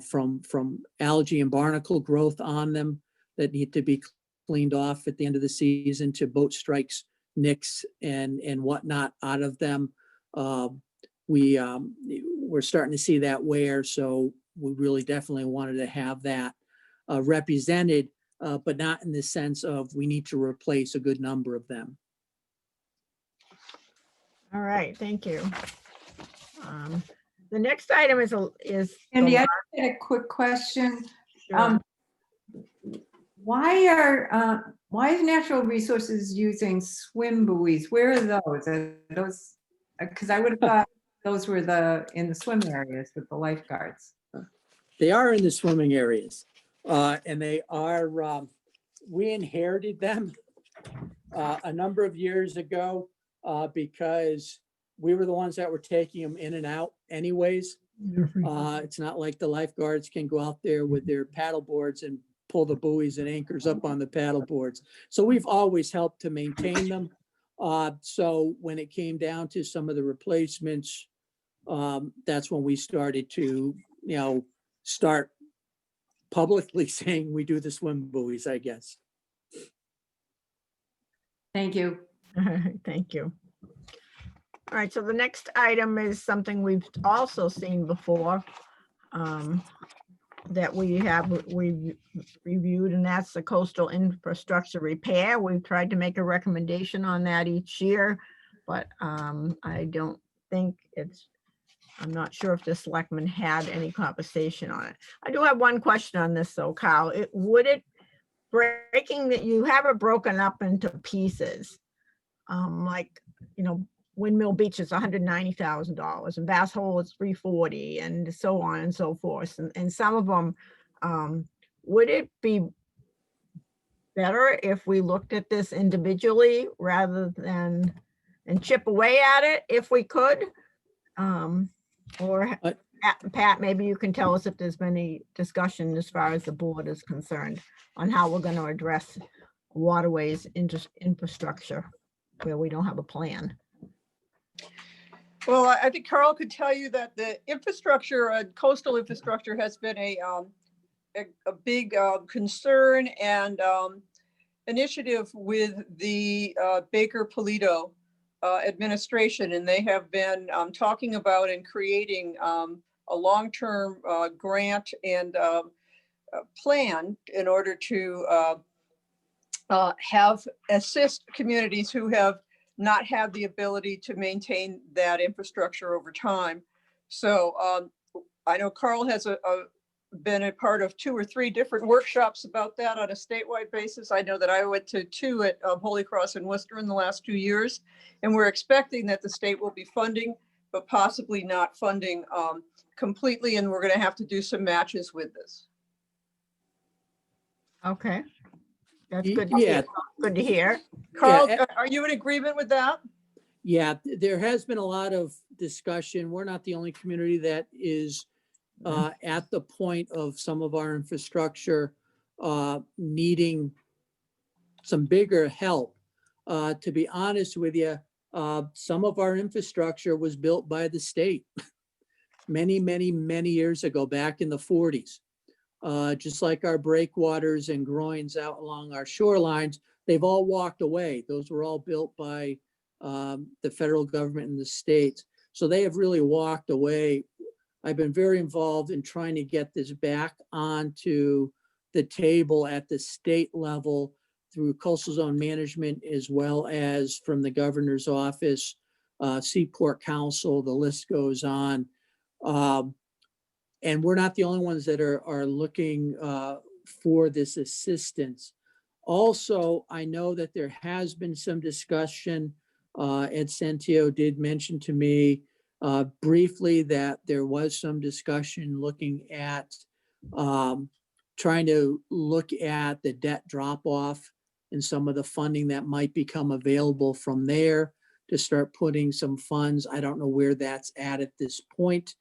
from algae and barnacle growth on them that need to be cleaned off at the end of the season, to boat strikes, nicks and whatnot out of them. We're starting to see that wear, so we really definitely wanted to have that represented, but not in the sense of we need to replace a good number of them. All right, thank you. The next item is Andy, I had a quick question. Sure. Why is Natural Resources using swim buoys? Where are those? Are those, because I would have thought those were in the swim areas with the lifeguards. They are in the swimming areas, and they are, we inherited them a number of years ago, because we were the ones that were taking them in and out anyways. It's not like the lifeguards can go out there with their paddle boards and pull the buoys and anchors up on the paddle boards. So we've always helped to maintain them. So when it came down to some of the replacements, that's when we started to, start publicly saying we do the swim buoys, I guess. Thank you. Thank you. All right, so the next item is something we've also seen before, that we've reviewed, and that's the coastal infrastructure repair. We've tried to make a recommendation on that each year, but I don't think I'm not sure if the selectmen had any conversation on it. I do have one question on this though, Kyle. Breaking that, you have it broken up into pieces, like, Windmill Beach is $190,000 and Bass Hole is $340,000 and so on and so forth. And some of them, would it be better if we looked at this individually rather than, and chip away at it if we could? Or Pat, maybe you can tell us if there's been any discussion as far as the board is concerned on how we're going to address waterways infrastructure where we don't have a plan. Well, I think Carl could tell you that the infrastructure, coastal infrastructure has been a big concern and initiative with the Baker Polito administration, and they have been talking about and creating a long-term grant and plan in order to assist communities who have not had the ability to maintain that infrastructure over time. So I know Carl has been a part of 2 or 3 different workshops about that on a statewide basis. I know that I went to 2 at Holy Cross and Worcester in the last 2 years, and we're expecting that the state will be funding, but possibly not funding completely, and we're going to have to do some matches with this. Okay. That's good to Yeah. hear. Good to hear. Carl, Yeah, are you in agreement with that? Yeah, there has been a lot of discussion. We're not the only community that is at the point of some of our infrastructure needing some bigger help. To be honest with you, some of our infrastructure was built by the state many, many, many years ago, back in the 40s. Just like our breakwaters and groins out along our shorelines, they've all walked away. Those were all built by the federal government and the states. So they have really walked away. I've been very involved in trying to get this back onto the table at the state level through coastal zone management, as well as from the governor's office, Seaport Council, the list goes on. And we're not the only ones that are looking for this assistance. Also, I know that there has been some discussion. Ed Centio did mention to me briefly that there was some discussion looking at trying to look at the debt drop off and some of the funding that might become available from there to start putting some funds. I don't know where that's at this point.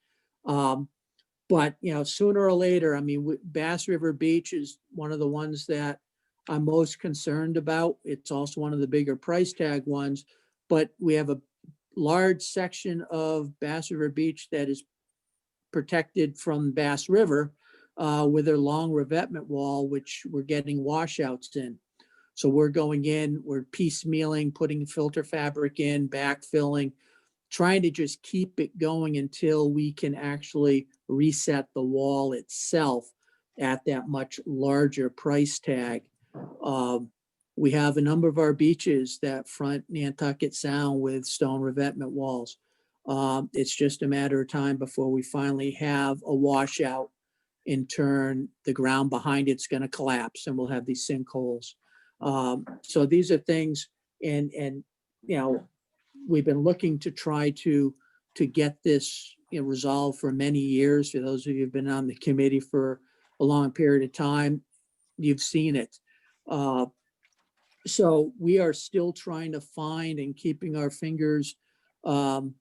But, sooner or later, I mean, Bass River Beach is one of the ones that I'm most concerned about. It's also one of the bigger price tag ones, but we have a large section of Bass River Beach that is protected from Bass River with their long revetment wall, which we're getting washouts in. So we're going in, we're piecemealing, putting filter fabric in, backfilling, trying to just keep it going until we can actually reset the wall itself at that much larger price tag. We have a number of our beaches that front Nantucket Sound with stone revetment walls. It's just a matter of time before we finally have a washout. In turn, the ground behind it's going to collapse and we'll have these sinkholes. So these are things, and we've been looking to try to get this resolved for many years. For those of you who've been on the committee for a long period of time, you've seen it. So we are still trying to find and keeping our fingers, you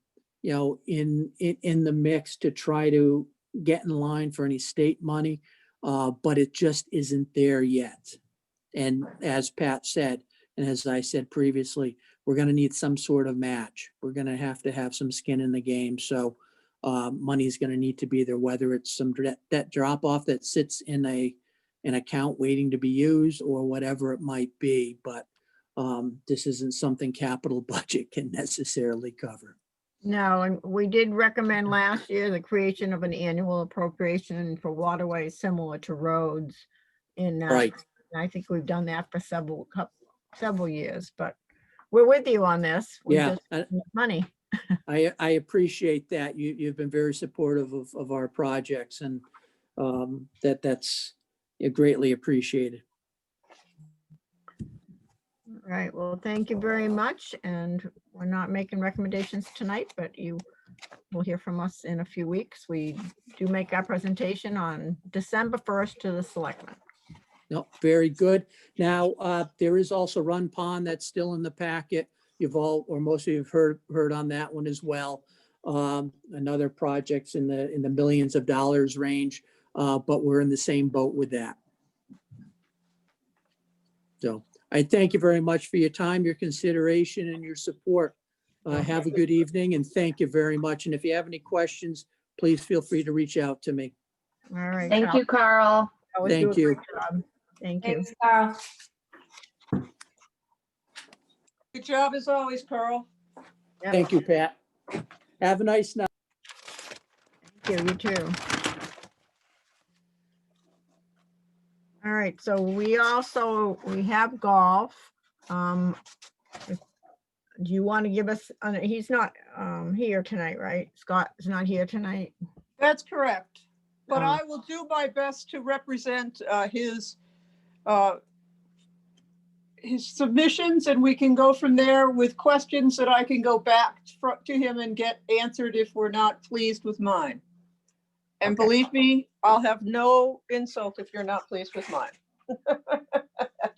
know, in the mix to try to get in line for any state money, but it just isn't there yet. And as Pat said, and as I said previously, we're going to need some sort of match. We're going to have some skin in the game. So money is going to need to be there, whether it's some that drop off that sits in an account waiting to be used or whatever it might be. But this isn't something capital budget can necessarily cover. No, and we did recommend last year the creation of an annual appropriation for waterways similar to roads. Right. I think we've done that for several years, but we're with you on this. We Yeah, just need money. I appreciate that. You've been very supportive of our projects, and that's greatly appreciated. All right, well, thank you very much. And we're not making recommendations tonight, but you will hear from us in a few weeks. We do make our presentation on December 1st to the selectmen. No, very good. Now, there is also Run Pond that's still in the packet. You've all, or most of you have heard on that one as well. Another project's in the millions of dollars range, but we're in the same boat with that. So I thank you very much for your time, your consideration, and your support. Have a good evening, and thank you very much. And if you have any questions, please feel free to reach out to me. All right. Thank you, Carl. Always do a Thank you. great job. Thank you. Thanks, Carl. Good job as always, Carl. Yep, Thank you, Pat. Have a nice night. thank you, you too. All right, so we have golf. Do you want to give us, he's not here tonight, right? Scott is not here tonight. That's correct. But Oh. I will do my best to represent his submissions, and we can go from there with questions that I can go back to him and get answered if we're not pleased with mine. And Okay. believe me, I'll have no insult if you're not pleased with mine.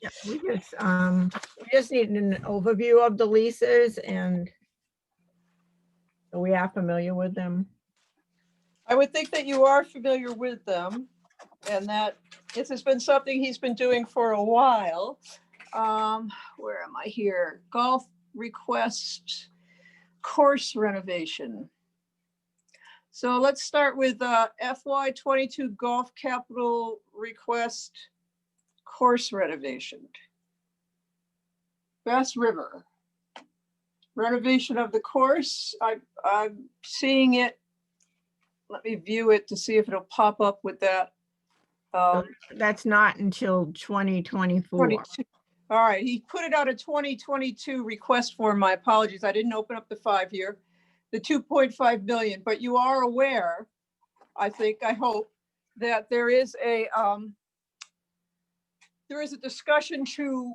Yeah, we just need an overview of the leases, and so we are familiar with them. I would think that you are familiar with them, and that this has been something he's been doing for a while. Where am I here? Golf request course renovation. So let's start with FY22 golf capital request course renovation. Bass River. Renovation of the course. I'm seeing it. Let me view it to see if it'll pop up with that. That's not until 2024. 22. All right, he put it out a 2022 request form. My apologies, I didn't open up the 5-year, the 2.5 million, but you are aware, I hope, that there is a discussion to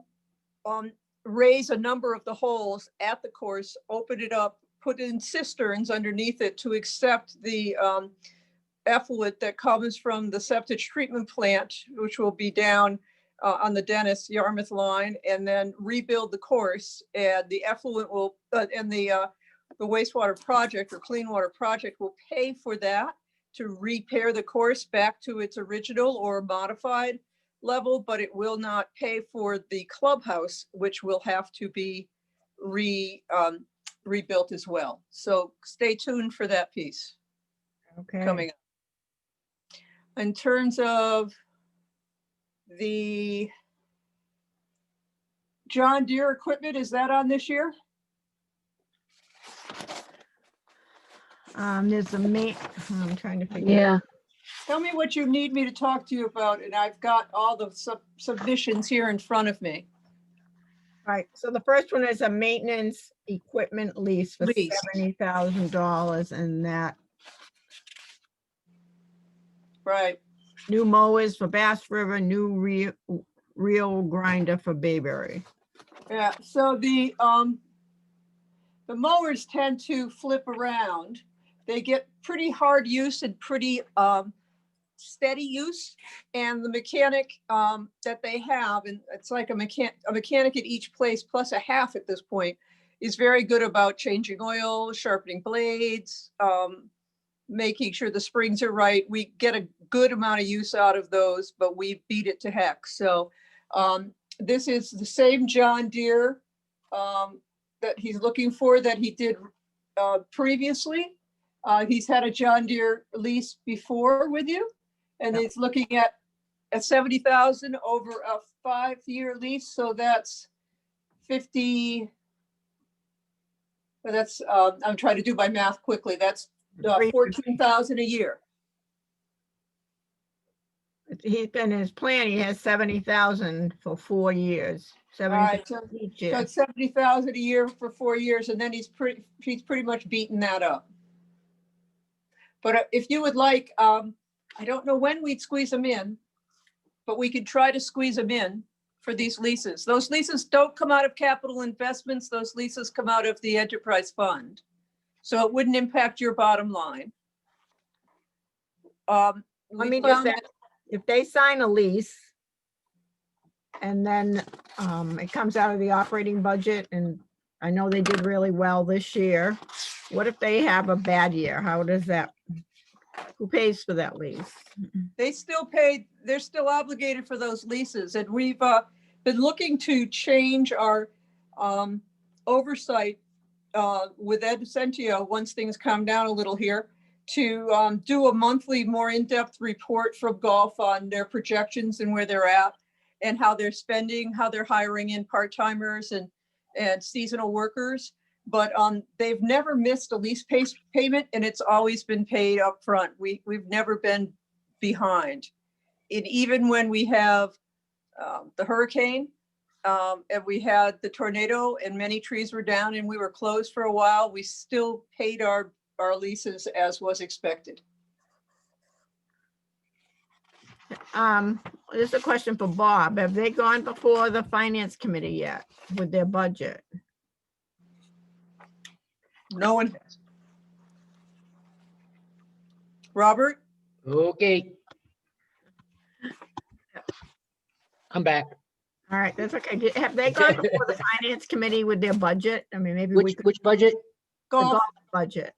raise a number of the holes at the course, open it up, put in cisterns underneath it to accept the effluent that comes from the septic treatment plant, which will be down on the Dennis Yarmouth line, and then rebuild the course, and the effluent will, and the wastewater project or clean water project will pay for that to repair the course back to its original or modified level, but it will not pay for the clubhouse, which will have to be rebuilt as well. So stay tuned for that piece Okay. coming up. In terms of the John Deere equipment, is that on this year? There's I'm trying to figure. Yeah. Tell me what you need me to talk to you about, and I've got all the submissions here in front of me. All right, so the first one is a maintenance equipment lease for Lease. $70,000, and that Right. new mowers for Bass River, new reel grinder for Bayberry. Yeah, so the mowers tend to flip around. They get pretty hard use and pretty steady use. And the mechanic that they have, and it's like a mechanic at each place plus a half at this point, is very good about changing oil, sharpening blades, making sure the springs are right. We get a good amount of use out of those, but we beat it to heck. So this is the same John Deere that he's looking for that he did previously. He's had a John Deere lease before with you, and he's looking at 70,000 over a 5-year lease. So that's 50. That's I'm trying to do my math quickly. That's 14,000 a year. He's been in his plan, he has 70,000 for 4 years. All right, 70,000 each so year. it's 70,000 a year for 4 years, and then he's pretty much beaten that up. But if you would like, I don't know when we'd squeeze them in, but we could try to squeeze them in for these leases. Those leases don't come out of capital investments. Those leases come out of the enterprise fund. So it wouldn't impact your bottom line. Let We me just found ask, if they sign a lease and then it comes out of the operating budget, and I know they did really well this year, what if they have a bad year? How does that, who pays for that lease? they still paid, they're still obligated for those leases. And we've been looking to change our oversight with Ed Centio, once things calm down a little here, to do a monthly, more in-depth report from Golf on their projections and where they're at and how they're spending, how they're hiring in part-timers and seasonal workers. But they've never missed a lease payment, and it's always been paid up front. We've never been behind. And even when we have the hurricane and we had the tornado and many trees were down and we were closed for a while, we still paid our leases as was expected. This is a question for Bob. Have they gone before the finance committee yet with their budget? No one has. Robert? Okay. I'm back. All right, that's okay. Have they gone before the finance committee with their budget? I mean, maybe we could, Which budget? the Golf, golf budget.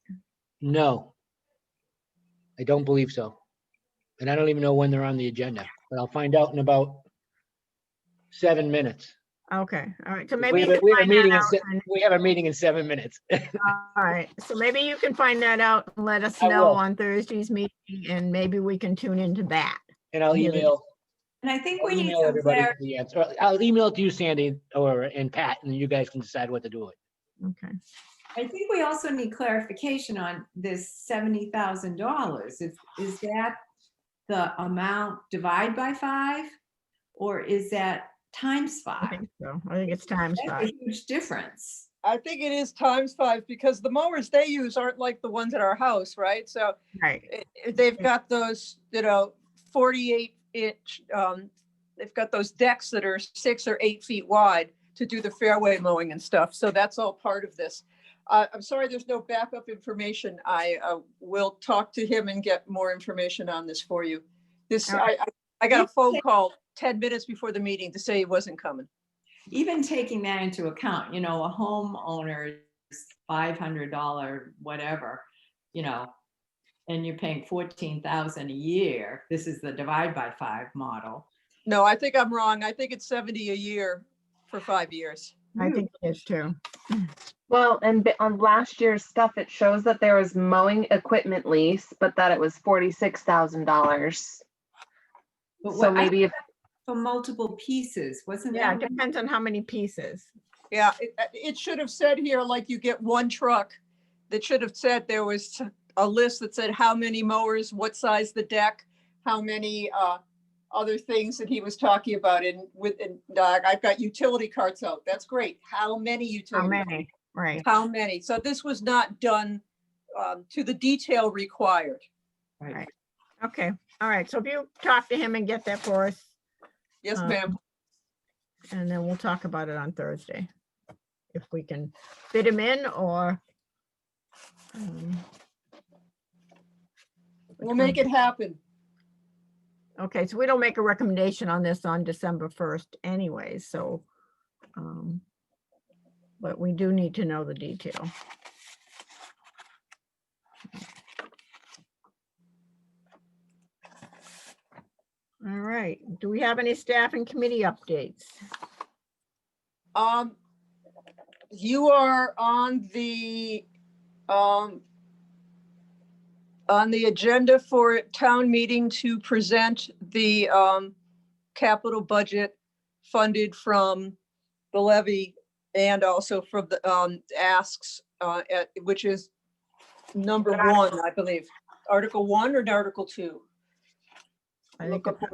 No. I don't believe so. And I don't even know when they're on the agenda, but I'll find out in about 7 minutes. Okay, all right. So We maybe have you a- can we have a find that meeting in out. se- we have a meeting in 7 minutes. All right, so maybe you can find that out and let us I know will. on Thursday's meeting, and maybe we can tune into that. And I'll Really? email, And I think I'll we need email some everybody clarity. the answer. I'll email it to you, Sandy, and Pat, and you guys can decide what to do with it. Okay. I think we also need clarification on this $70,000. Is that the amount divided by 5? Or is that times I 5? think so. I think it's times That's 5. a huge difference. I think it is times 5 because the mowers they use aren't like the ones at our house, right? So Right. they've got those, 48-inch, they've got those decks that are 6 or 8 feet wide to do the fairway mowing and stuff. So that's all part of this. I'm sorry, there's no backup information. I will talk to him and get more information on this for you. This, All right. I got a phone call 10 minutes before the meeting to say he wasn't coming. Even taking that into account, a homeowner's $500 whatever, and you're paying $14,000 a year. This is the divide by 5 model. No, I think I'm wrong. I think it's 70 a year for 5 years. I think it is too. Well, and on last year's stuff, it shows that there was mowing equipment lease, but that it was $46,000. But So maybe if, for multiple pieces, wasn't Yeah, it that? depends on how many pieces. Yeah, it should have said here, like you get one truck, that should have said there was a list that said how many mowers, what size the deck, how many other things that he was talking about. And I've got utility carts out. That's great. How many How utility? many? Right. How many? So this was not done to the detail required. Right. Okay. All right. So if you talk to him and get that for us, Yes, Um, ma'am. and then we'll talk about it on Thursday. If we can fit him in or. We'll make it happen. Okay, so we don't make a recommendation on this on December 1st anyway, so. But we do need to know the detail. All right, do we have any staff and committee updates? You are on the agenda for town meeting to present the capital budget funded from the levy and also from the asks, which is number 1, I believe. Article 1 or Article 2? I think Look up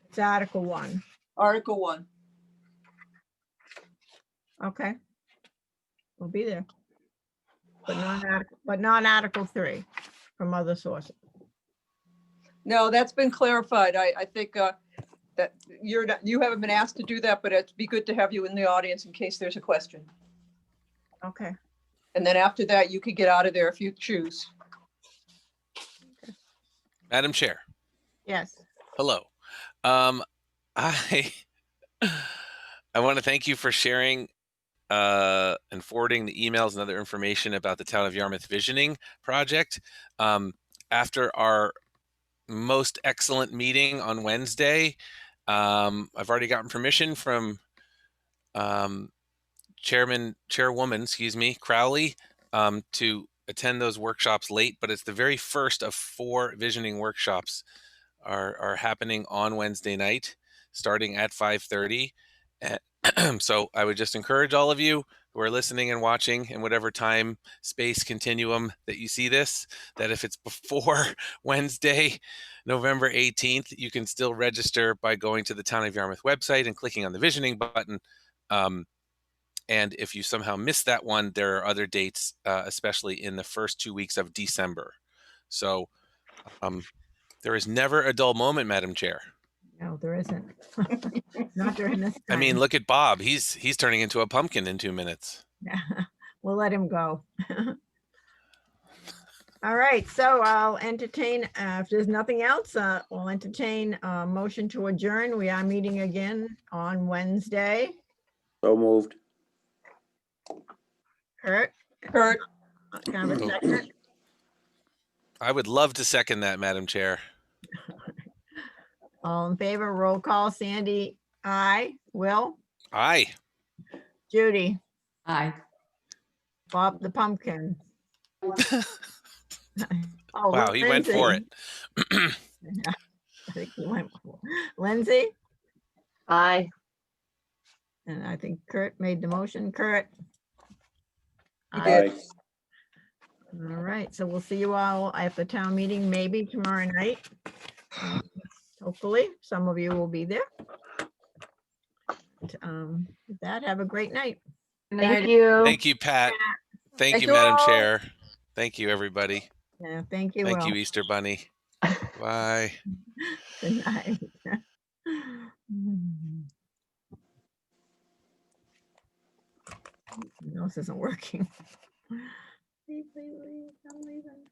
it's Article 1. Article 1. Okay. We'll be there. But not Article 3 from other sources. No, that's been clarified. I think that you haven't been asked to do that, but it'd be good to have you in the audience in case there's a question. Okay. And then after that, you could get out of there if you choose. Madam Chair, Yes. hello. I want to thank you for sharing and forwarding the emails and other information about the Town of Yarmouth Visioning project. After our most excellent meeting on Wednesday, I've already gotten permission from Chairwoman, Crowley, to attend those workshops late, but it's the very first of 4 visioning workshops are happening on Wednesday night, starting at 5:30. So I would just encourage all of you who are listening and watching in whatever time space continuum that you see this, that if it's before Wednesday, November 18th, you can still register by going to the Town of Yarmouth website and clicking on the visioning button. And if you somehow miss that one, there are other dates, especially in the first 2 weeks of December. So there is never a dull moment, Madam Chair. No, there isn't. Not during this time. I mean, look at Bob. He's turning into a pumpkin in 2 minutes. We'll let him go. All right, so I'll entertain, if there's nothing else, we'll entertain a motion to adjourn. We are meeting again on Wednesday. So moved. Kurt, Kurt, can I have a second? I would love to second that, Madam Chair. All in favor, roll call. Sandy, aye. Will, Aye. Judy, Aye. Bob the pumpkin. Oh, Wow, he went for Lindsay. it. I think he went for Lindsay, Aye. and I think Kurt made the motion. Kurt. did. Aye. All right, so we'll see you all at the town meeting, maybe tomorrow night. Hopefully, some of you will be there. With that, have a great night. Thank you. Thank you, Pat. Thank Thank you, you Madam all. Chair. Thank you, everybody. Yeah, thank you. Thank Will. you, Easter Bunny. Bye. Good night. No, this isn't working. Please, please, please, I'm leaving.